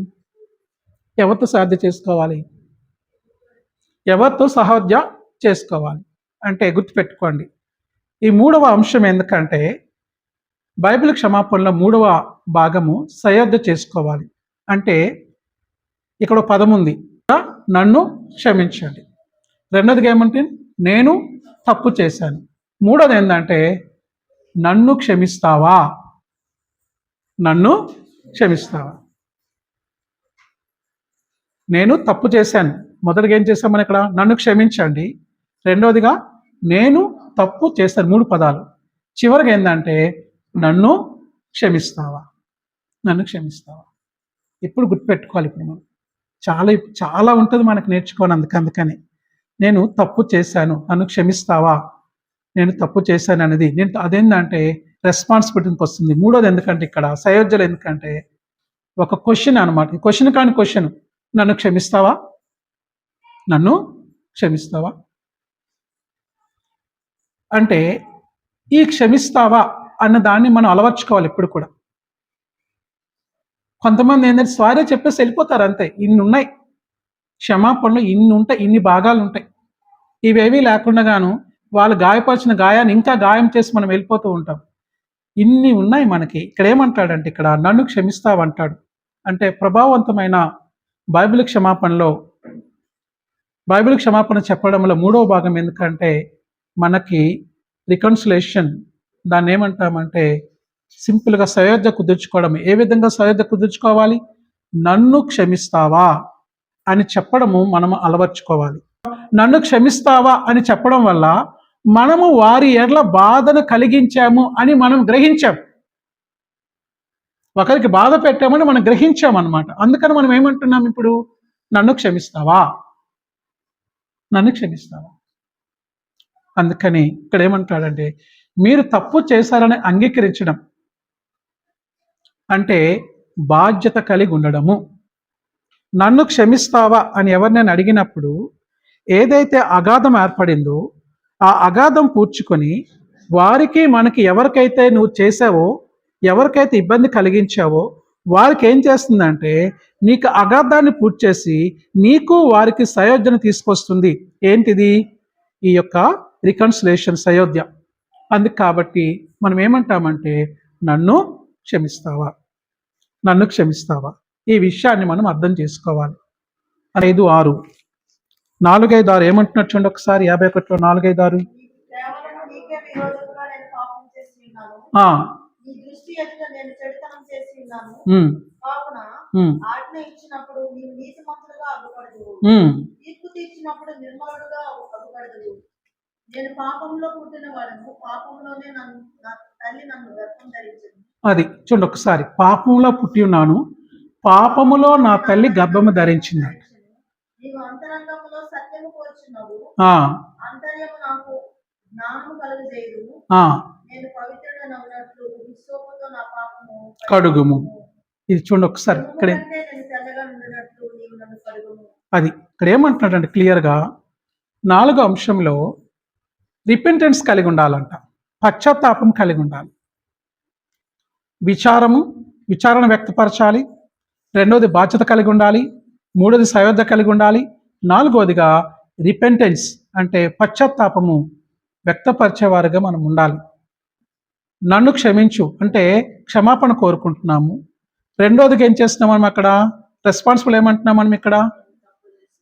ఎవరితో సయోధ్య చేసుకోవాలి? ఎవరితో సహోధ్య చేసుకోవాలి అంటే గుర్తుపెట్టుకోండి. ఈ మూడవ అంశం ఎందుకంటే బైబిల్ క్షమాపణలో మూడవ భాగము సయోధ్య చేసుకోవాలి. అంటే ఇక్కడ పదం ఉంది, నన్ను క్షమించండి. రెండోదిగా ఏమంటే నేను తప్పు చేశాను. మూడోది ఏంటంటే నన్ను క్షమిస్తావా? నన్ను క్షమిస్తావా? నేను తప్పు చేశాను. మొదటిగా ఏం చేశాం మనం ఇక్కడ? నన్ను క్షమించండి. రెండోదిగా నేను తప్పు చేశాను. మూడు పదాలు. చివరిగా ఏంటంటే నన్ను క్షమిస్తావా? నన్ను క్షమిస్తావా? ఎప్పుడు గుర్తుపెట్టుకోవాలి. ఇప్పుడు మనం చాలా ఉంటుంది మనకు నేర్చుకోవాలి. అందుకని నేను తప్పు చేశాను, నన్ను క్షమిస్తావా? నేను తప్పు చేశాను అనేది అదేంటంటే రెస్పాన్సిబిలిటీకి వస్తుంది. మూడోది ఎందుకంటే ఇక్కడ సయోధ్యలు ఎందుకంటే ఒక క్వశ్చన్ అనమాట. క్వశ్చన్ కాని క్వశ్చన్, నన్ను క్షమిస్తావా? నన్ను క్షమిస్తావా అంటే ఈ క్షమిస్తావా అన్న దాన్ని మనం అలవర్చుకోవాలి ఎప్పుడు కూడా. కొంతమంది ఏంటంటే సారీ చెప్పేసి వెళ్ళిపోతారు అంతే. ఇన్ని ఉన్నాయి క్షమాపణలు, ఇన్ని భాగాలు ఉంటాయి. ఇవేవీ లేకుండాను వాళ్ళు గాయపరిచిన గాయాన్ని ఇంకా గాయం చేసి మనం వెళ్ళిపోతూ ఉంటాం. ఇన్ని ఉన్నాయి మనకి. ఇక్కడ ఏమంటాడంటే ఇక్కడ నన్ను క్షమిస్తావంటాడు. అంటే ప్రభావవంతమైన బైబిల్ క్షమాపణ చెప్పడంలో మూడవ భాగం ఎందుకంటే మనకి రికన్సిలేషన్. దాన్ని ఏమంటామంటే సింపుల్గా సయోధ్య కుదుర్చుకోవడం. ఏ విధంగా సయోధ్య కుదుర్చుకోవాలి? నన్ను క్షమిస్తావా అని చెప్పడము మనము అలవర్చుకోవాలి. నన్ను క్షమిస్తావా అని చెప్పడం వల్ల మనము వారి ఎడల బాధను కలిగించాము అని మనం గ్రహించాం. ఒకరికి బాధ పెట్టామని మనం గ్రహించామన్నమాట. అందుకని మనం ఏమంటున్నాం ఇప్పుడు? నన్ను క్షమిస్తావా? నన్ను క్షమిస్తావా? అందుకని ఇక్కడ ఏమంటాడంటే మీరు తప్పు చేశారని అంగీకరించడం అంటే బాధ్యత కలిగి ఉండడము. నన్ను క్షమిస్తావా అని ఎవరినైనా అడిగినప్పుడు ఏదైతే అగాధం ఏర్పడిందో ఆ అగాధం పూడ్చుకొని వారికి మనకి ఎవరికైతే నువ్వు చేసావో, ఎవరికైతే ఇబ్బంది కలిగించావో వారికి ఏం చేస్తుందంటే నీకు అగాధాన్ని పూడ్చేసి నీకు వారికి సయోధ్యను తీసుకొస్తుంది. ఏంటిది? ఈ యొక్క రికన్సిలేషన్, సయోధ్య. అందుకు కాబట్టి మనం ఏమంటామంటే నన్ను క్షమిస్తావా? నన్ను క్షమిస్తావా? ఈ విషయాన్ని మనం అర్థం చేసుకోవాలి. 5, 6, 4, 5, 6 ఏమంటున్నట్టు చూడండి ఒకసారి. 51లో 4, 5, 6. అది చూడండి ఒకసారి. పాపంలో పుట్టి ఉన్నాను, పాపములో నా తల్లి గర్భము ధరించింది. కడుగుము. ఇది చూడండి ఒకసారి. ఇక్కడ అది ఇక్కడ ఏమంటున్నాడంటే క్లియర్గా 4వ అంశంలో రిపెంటెన్స్ కలిగి ఉండాలంట, పశ్చాత్తాపం కలిగి ఉండాలి, విచారణ వ్యక్తపరచాలి. రెండోది బాధ్యత కలిగి ఉండాలి. మూడోది సయోధ్య కలిగి ఉండాలి. 4వదిగా రిపెంటెన్స్ అంటే పశ్చాత్తాపము వ్యక్తపరిచేవారుగా మనం ఉండాలి. నన్ను క్షమించు అంటే క్షమాపణ కోరుకుంటున్నాము. రెండోదిగా ఏం చేస్తున్నాం మనం అక్కడ? రెస్పాన్సిబుల్ ఏమంటున్నాం మనం ఇక్కడ?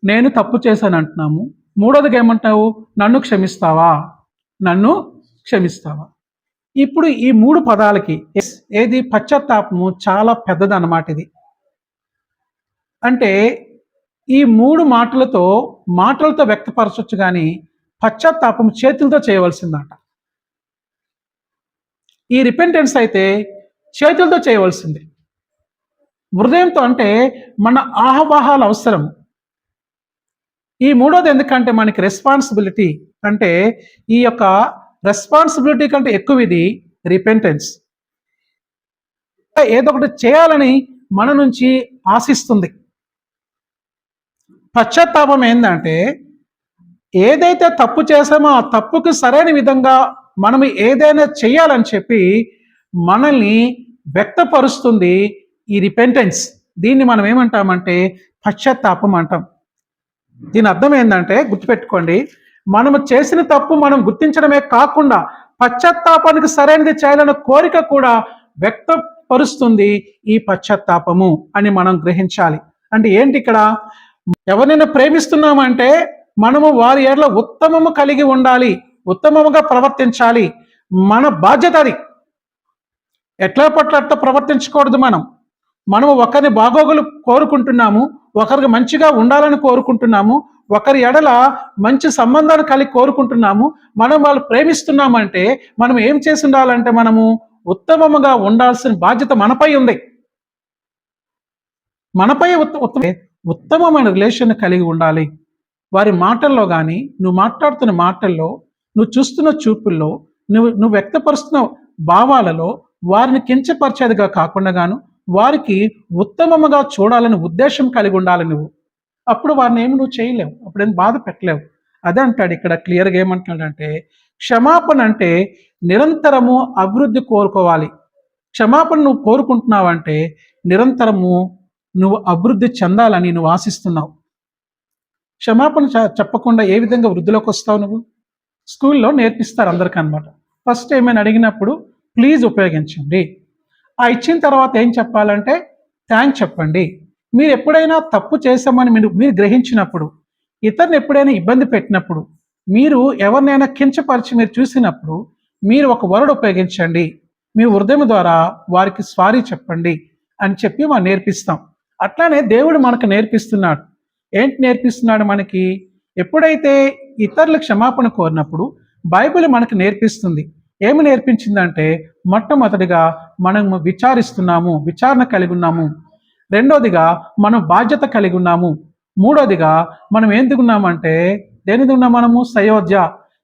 నేను తప్పు చేశాను అంటున్నాము. మూడోదిగా ఏమంటావు? నన్ను క్షమిస్తావా? నన్ను క్షమిస్తావా? ఇప్పుడు ఈ 3 పదాలకి ఏది పశ్చాత్తాపము చాలా పెద్దదన్నమాట ఇది. అంటే ఈ 3 మాటలతో వ్యక్తపరచొచ్చు గాని పశ్చాత్తాపం చేతులతో చేయవలసిందట. ఈ రిపెంటెన్స్ అయితే చేతులతో చేయవలసింది. హృదయంతో అంటే మన ఆహవాహాలు అవసరం. ఈ మూడోది ఎందుకంటే మనకి రెస్పాన్సిబిలిటీ అంటే ఈ యొక్క రెస్పాన్సిబిలిటీ కంటే ఎక్కువ ఇది రిపెంటెన్స్. ఏదో ఒకటి చేయాలని మన నుంచి ఆశిస్తుంది. పశ్చాత్తాపం ఏంటంటే ఏదైతే తప్పు చేసామో ఆ తప్పుకు సరైన విధంగా మనం ఏదైనా చేయాలని చెప్పి మనల్ని వ్యక్తపరుస్తుంది ఈ రిపెంటెన్స్. దీన్ని మనం ఏమంటామంటే పశ్చాత్తాపం అంటాం. దీని అర్థం ఏంటంటే గుర్తుపెట్టుకోండి, మనము చేసిన తప్పు మనం గుర్తించడమే కాకుండా పశ్చాత్తాపానికి సరైనది చేయాలన్న కోరిక కూడా వ్యక్తపరుస్తుంది ఈ పశ్చాత్తాపము అని మనం గ్రహించాలి. అంటే ఏంటి ఇక్కడ, ఎవరినైనా ప్రేమిస్తున్నామంటే మనము వారి ఎడల ఉత్తమము కలిగి ఉండాలి, ఉత్తమముగా ప్రవర్తించాలి. మన బాధ్యత అది. ఎట్లా పట్ల అట్లా ప్రవర్తించకూడదు. మనము ఒకరిని బాగోగులు కోరుకుంటున్నాము, ఒకరికి మంచిగా ఉండాలని కోరుకుంటున్నాము, ఒకరి ఎడల మంచి సంబంధాన్ని కలిగి కోరుకుంటున్నాము. మనం వాళ్ళు ప్రేమిస్తున్నామంటే మనం ఏం చేసి ఉండాలంటే మనము ఉత్తమముగా ఉండాల్సిన బాధ్యత మనపై ఉంది. మనపై ఉత్తమమైన రిలేషన్ కలిగి ఉండాలి. వారి మాటల్లో కానీ, నువ్వు మాట్లాడుతున్న మాటల్లో, నువ్వు చూస్తున్న చూపుల్లో, నువ్వు వ్యక్తపరుస్తున్న భావాలలో వారిని కించపరిచేదిగా కాకుండా గాను వారికి ఉత్తమముగా చూడాలని ఉద్దేశం కలిగి ఉండాలి నువ్వు. అప్పుడు వారిని ఏమి నువ్వు చేయలేవు, అప్పుడేం బాధ పెట్టలేవు. అదే అంటాడు ఇక్కడ క్లియర్గా. ఏమంటున్నాడంటే క్షమాపణ అంటే నిరంతరము అభివృద్ధి కోరుకోవాలి. క్షమాపణ నువ్వు కోరుకుంటున్నావంటే నిరంతరము నువ్వు అభివృద్ధి చెందాలని నువ్వు ఆశిస్తున్నావు. క్షమాపణ చెప్పకుండా ఏ విధంగా వృద్ధిలోకి వస్తావు నువ్వు? స్కూల్లో నేర్పిస్తారు అందరికీ అనమాట. ఫస్ట్ ఏమైనా అడిగినప్పుడు ప్లీజ్ ఉపయోగించండి. ఆ ఇచ్చిన తర్వాత ఏం చెప్పాలంటే థ్యాంక్స్ చెప్పండి. మీరు ఎప్పుడైనా తప్పు చేశామని మీరు గ్రహించినప్పుడు, ఇతరుని ఎప్పుడైనా ఇబ్బంది పెట్టినప్పుడు, మీరు ఎవరినైనా కించపరిచి మీరు చూసినప్పుడు మీరు ఒక వర్డ్ ఉపయోగించండి. మీ హృదయం ద్వారా వారికి సారీ చెప్పండి అని చెప్పి మనం నేర్పిస్తాం. అట్లానే దేవుడు మనకు నేర్పిస్తున్నాడు. ఏంటి నేర్పిస్తున్నాడు మనకి? ఎప్పుడైతే ఇతరుల క్షమాపణ కోరినప్పుడు బైబిల్ మనకు నేర్పిస్తుంది. ఏమి నేర్పించిందంటే మొట్టమొదటిగా మనం విచారిస్తున్నాము, విచారణ కలిగి ఉన్నాము. రెండోదిగా మనం బాధ్యత కలిగి ఉన్నాము. మూడోదిగా మనం ఎందుకున్నామంటే దేనిది ఉన్నాం? మనము సయోధ్య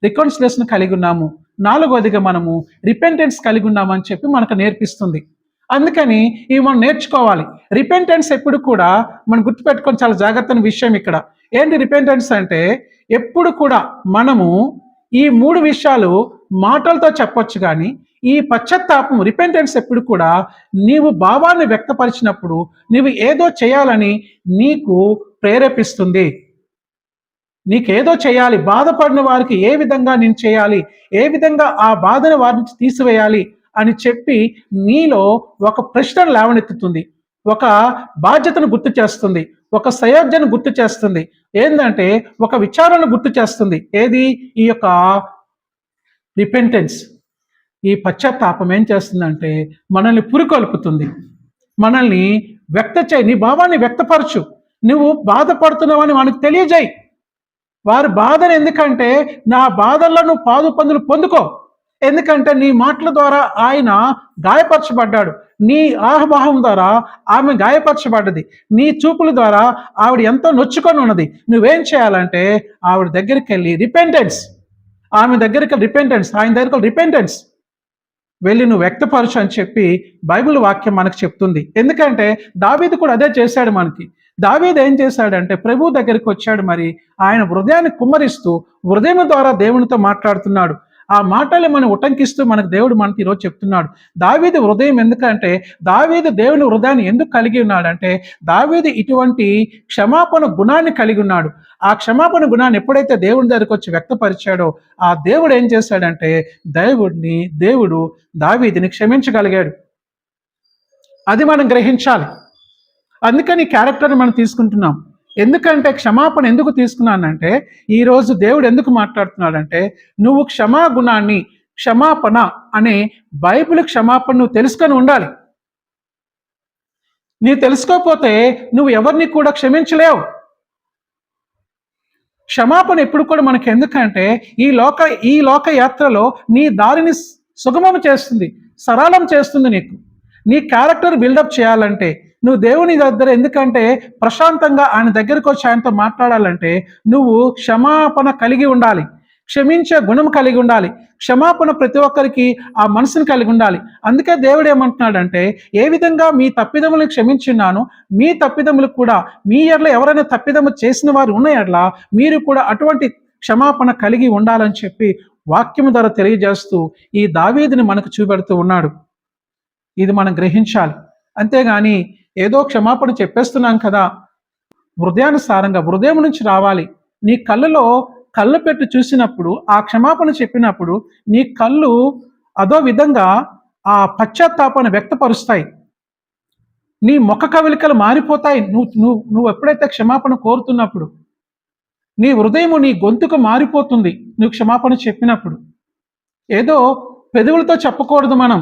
రికన్సిలేషన్ కలిగి ఉన్నాము. నాలుగోదిగా మనము రిపెంటెన్స్ కలిగి ఉన్నామని చెప్పి మనకు నేర్పిస్తుంది. అందుకని ఇవి మనం నేర్చుకోవాలి. రిపెంటెన్స్ ఎప్పుడు కూడా మనం గుర్తుపెట్టుకొని చాలా జాగ్రత్తమైన విషయం ఇక్కడ. ఏంటి రిపెంటెన్స్ అంటే ఎప్పుడు కూడా మనము ఈ 3 విషయాలు మాటలతో చెప్పొచ్చు కానీ ఈ పశ్చాత్తాపం రిపెంటెన్స్ ఎప్పుడు కూడా నీవు భావాన్ని వ్యక్తపరిచినప్పుడు నీవు ఏదో చేయాలని నీకు ప్రేరేపిస్తుంది. నీకేదో చేయాలి, బాధపడిన వారికి ఏ విధంగా నేను చేయాలి, ఏ విధంగా ఆ బాధను వారి నుంచి తీసివేయాలి అని చెప్పి నీలో ఒక ప్రశ్నను లేవనెత్తుతుంది, ఒక బాధ్యతను గుర్తు చేస్తుంది, ఒక సయోధ్యను గుర్తు చేస్తుంది. ఏంటంటే ఒక విచారణను గుర్తు చేస్తుంది. ఏది? ఈ యొక్క రిపెంటెన్స్. ఈ పశ్చాత్తాపం ఏం చేస్తుందంటే మనల్ని పురికొల్పుతుంది, మనల్ని నీ భావాన్ని వ్యక్తపరచు. నువ్వు బాధపడుతున్నావని వానికి తెలియజేయి. వారి బాధను, ఎందుకంటే నా బాధల్లో నువ్వు పాదుపందులు పొందుకో. ఎందుకంటే నీ మాటల ద్వారా ఆయన గాయపరచబడ్డాడు, నీ ఆహ్వాహం ద్వారా ఆమె గాయపరచబడ్డది, నీ చూపుల ద్వారా ఆవిడ ఎంతో నొచ్చుకొని ఉన్నది. నువ్వేం చేయాలంటే ఆవిడ దగ్గరికి వెళ్ళి రిపెంటెన్స్, ఆమె దగ్గరికి రిపెంటెన్స్, ఆయన దగ్గరికి రిపెంటెన్స్ వెళ్ళి నువ్వు వ్యక్తపరచు అని చెప్పి బైబిల్ వాక్యం మనకు చెప్తుంది. ఎందుకంటే దావీదు కూడా అదే చేశాడు. దావీదు ఏం చేశాడంటే ప్రభు దగ్గరికి వచ్చాడు. మరి ఆయన హృదయాన్ని కుమ్మరిస్తూ హృదయం ద్వారా దేవునితో మాట్లాడుతున్నాడు. ఆ మాటలు మనం ఉటంకిస్తూ మనకు దేవుడు మనకి ఈరోజు చెప్తున్నాడు. దావీదు హృదయం ఎందుకంటే దావీదు దేవుని హృదయాన్ని ఎందుకు కలిగి ఉన్నాడంటే దావీదు ఇటువంటి క్షమాపణ గుణాన్ని కలిగి ఉన్నాడు. ఆ క్షమాపణ గుణాన్ని ఎప్పుడైతే దేవుని దగ్గరికి వచ్చి వ్యక్తపరిచాడో ఆ దేవుడు ఏం చేశాడంటే దేవుడు దావీదుని క్షమించగలిగాడు. అది మనం గ్రహించాలి. అందుకని క్యారెక్టర్ని మనం తీసుకుంటున్నాం. ఎందుకంటే క్షమాపణ ఎందుకు తీసుకున్నానంటే ఈరోజు దేవుడు ఎందుకు మాట్లాడుతున్నాడంటే నువ్వు క్షమాగుణాన్ని క్షమాపణ అనే బైబిల్ క్షమాపణ నువ్వు తెలుసుకొని ఉండాలి. నీ తెలుసుకోకపోతే నువ్వు ఎవరిని కూడా క్షమించలేవు. క్షమాపణ ఎప్పుడు కూడా మనకి ఎందుకంటే ఈ లోక యాత్రలో నీ దారిని సుగమం చేస్తుంది, సరళం చేస్తుంది. నీ క్యారెక్టర్ బిల్డప్ చేయాలంటే నువ్వు దేవుని దగ్గర, ఎందుకంటే ప్రశాంతంగా ఆయన దగ్గరకు వచ్చి ఆయనతో మాట్లాడాలంటే నువ్వు క్షమాపణ కలిగి ఉండాలి, క్షమించే గుణం కలిగి ఉండాలి. క్షమాపణ ప్రతి ఒక్కరికి ఆ మనసును కలిగి ఉండాలి. అందుకే దేవుడు ఏమంటున్నాడంటే, ఏ విధంగా మీ తప్పిదములను క్షమించున్నాను, మీ తప్పిదములు కూడా, మీ ఎడల ఎవరైనా తప్పిదము చేసిన వారు ఉన్న ఎడల మీరు కూడా అటువంటి క్షమాపణ కలిగి ఉండాలని చెప్పి వాక్యము ద్వారా తెలియజేస్తూ ఈ దావీదుని మనకు చూపెడుతూ ఉన్నాడు. ఇది మనం గ్రహించాలి. అంతేగాని ఏదో క్షమాపణ చెప్పేస్తున్నాం కదా, హృదయానుసారంగా హృదయం నుంచి రావాలి. నీ కళ్ళలో కళ్ళు పెట్టి చూసినప్పుడు, ఆ క్షమాపణ చెప్పినప్పుడు నీ కళ్ళు అదో విధంగా ఆ పశ్చాత్తాపాన్ని వ్యక్తపరుస్తాయి. నీ ముఖ కవలికలు మారిపోతాయి. నువ్వు ఎప్పుడైతే క్షమాపణ కోరుతున్నప్పుడు నీ హృదయము, నీ గొంతుకు మారిపోతుంది నువ్వు క్షమాపణ చెప్పినప్పుడు. ఏదో పెదవులతో చెప్పకూడదు మనం,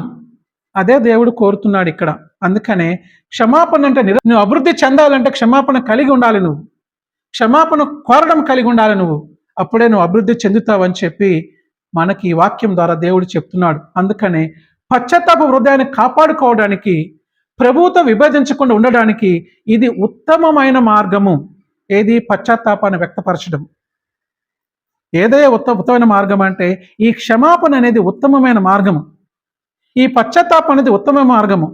అదే దేవుడు కోరుతున్నాడు ఇక్కడ. అందుకనే క్షమాపణ అంటే నువ్వు అభివృద్ధి చెందాలంటే క్షమాపణ కలిగి ఉండాలి. నువ్వు క్షమాపణ కోరడం కలిగి ఉండాలి. అప్పుడే నువ్వు అభివృద్ధి చెందుతావని చెప్పి మనకి ఈ వాక్యం ద్వారా దేవుడు చెప్తున్నాడు. అందుకనే పశ్చాత్తాప హృదయాన్ని కాపాడుకోవడానికి, ప్రభువుతో విభేదించకుండా ఉండడానికి ఇది ఉత్తమమైన మార్గము. ఏది? పశ్చాత్తాపాన్ని వ్యక్తపరచడం. ఏదైనా ఉత్తమమైన మార్గం అంటే ఈ క్షమాపణ అనేది ఉత్తమమైన మార్గము. ఈ పశ్చాత్తాపం అనేది ఉత్తమ మార్గము.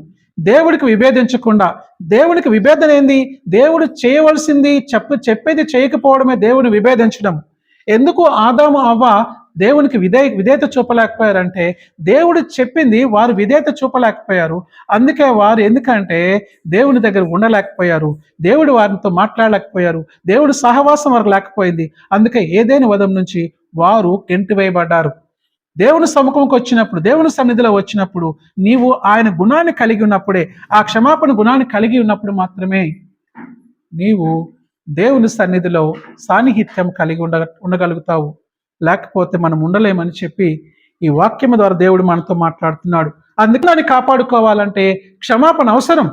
దేవుడికి విభేదించకుండా, దేవుడికి విభేదన ఏంది? దేవుడు చేయవలసింది చెప్పేది చేయకపోవడమే దేవుని విభేదించడం. ఎందుకు ఆదాము అవ్వ దేవునికి విధేయత చూపలేకపోయారంటే, దేవుడు చెప్పింది వారు విధేయత చూపలేకపోయారు. అందుకే వారు ఎందుకంటే దేవుని దగ్గర ఉండలేకపోయారు, దేవుడు వారితో మాట్లాడలేకపోయారు, దేవుడు సహవాసం వారికి లేకపోయింది. అందుకే ఏదైనా వదం నుంచి వారు గెంటివేయబడ్డారు. దేవుని సముఖంకి వచ్చినప్పుడు, దేవుని సన్నిధిలో వచ్చినప్పుడు నీవు ఆయన గుణాన్ని కలిగి ఉన్నప్పుడే, ఆ క్షమాపణ గుణాన్ని కలిగి ఉన్నప్పుడు మాత్రమే నీవు దేవుని సన్నిధిలో సాన్నిహిత్యం కలిగి ఉండగలుగుతావు. లేకపోతే మనం ఉండలేమని చెప్పి ఈ వాక్యం ద్వారా దేవుడు మనతో మాట్లాడుతున్నాడు. అందుకే దాన్ని కాపాడుకోవాలంటే క్షమాపణ అవసరం.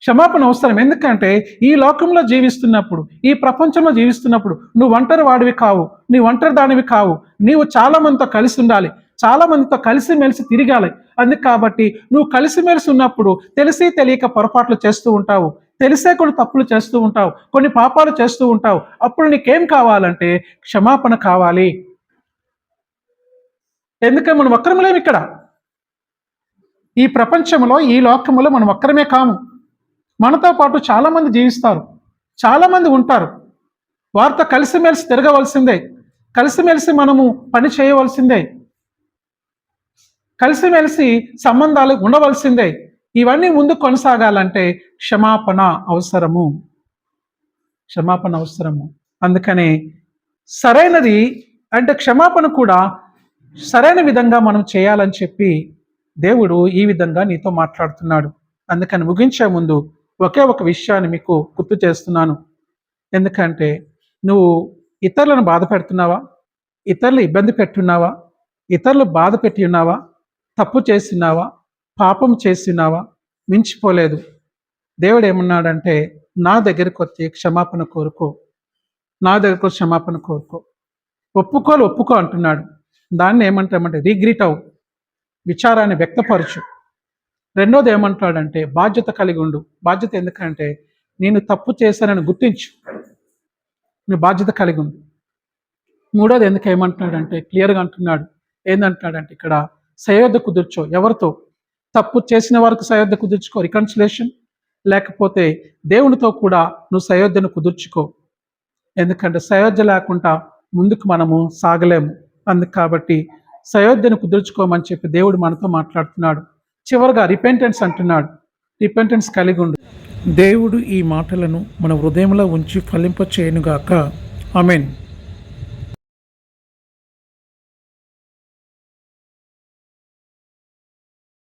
క్షమాపణ అవసరం. ఎందుకంటే ఈ లోకంలో జీవిస్తున్నప్పుడు, ఈ ప్రపంచంలో జీవిస్తున్నప్పుడు నువ్వు ఒంటరి వాడివి కావు, నీ ఒంటరి దానివి కావు. నీవు చాలా మందితో కలిసి ఉండాలి, చాలా మందితో కలిసిమెలిసి తిరగాలి. అందుకు కాబట్టి నువ్వు కలిసిమెలిసి ఉన్నప్పుడు తెలిసి తెలియక పొరపాట్లు చేస్తూ ఉంటావు, తెలిసే కొన్ని తప్పులు చేస్తూ ఉంటావు, కొన్ని పాపాలు చేస్తూ ఉంటావు. అప్పుడు నీకేం కావాలంటే క్షమాపణ కావాలి. ఎందుకంటే మనం ఒక్కరములేము ఇక్కడ. ఈ ప్రపంచంలో, ఈ లోకంలో మనం ఒక్కరమే కాము. మనతో పాటు చాలామంది జీవిస్తారు, చాలామంది ఉంటారు. వారితో కలిసిమెలిసి తిరగవలసిందే, కలిసిమెలిసి మనము పని చేయవలసిందే, కలిసిమెలిసి సంబంధాలు ఉండవలసిందే. ఇవన్నీ ముందు కొనసాగాలంటే క్షమాపణ అవసరము, క్షమాపణ అవసరము. అందుకనే సరైనది అంటే క్షమాపణ కూడా సరైన విధంగా మనం చేయాలని చెప్పి దేవుడు ఈ విధంగా నీతో మాట్లాడుతున్నాడు. అందుకని ముగించే ముందు ఒకే ఒక విషయాన్ని మీకు గుర్తు చేస్తున్నాను. ఎందుకంటే నువ్వు ఇతరులను బాధ పెడుతున్నావా, ఇతరులు ఇబ్బంది పెట్టున్నావా, ఇతరులు బాధ పెట్టి ఉన్నావా, తప్పు చేస్తున్నావా, పాపం చేస్తున్నావా, మించిపోలేదు. దేవుడు ఏమన్నాడంటే, నా దగ్గరకు వచ్చి క్షమాపణ కోరుకో, నా దగ్గరకు వచ్చి క్షమాపణ కోరుకో. ఒప్పుకో అంటున్నాడు. దాన్ని ఏమంటామంటే రిగ్రెట్ అవు, విచారాన్ని వ్యక్తపరచు. రెండోది ఏమంటాడంటే బాధ్యత కలిగి ఉండు. బాధ్యత ఎందుకంటే నేను తప్పు చేశానని గుర్తించు, నువ్వు బాధ్యత కలిగి ఉండు. మూడోది ఎందుకు ఏమంటున్నాడంటే క్లియర్గా అంటున్నాడు. ఏందంటున్నాడంటే ఇక్కడ సయోధ్య కుదుర్చో. ఎవరితో? తప్పు చేసిన వారికి సయోధ్య కుదుర్చుకో, రికన్సిలేషన్. లేకపోతే దేవునితో కూడా నువ్వు సయోధ్యను కుదుర్చుకో. ఎందుకంటే సయోధ్య లేకుండా ముందుకు మనము సాగలేము. అందుకు కాబట్టి సయోధ్యను కుదుర్చుకోమని చెప్పి దేవుడు మనతో మాట్లాడుతున్నాడు. చివరిగా రిపెంటెన్స్ అంటున్నాడు. రిపెంటెన్స్ కలిగి ఉండు. దేవుడు ఈ మాటలను మన హృదయంలో ఉంచి ఫలింప చేయనుగాక. ఆమేన్.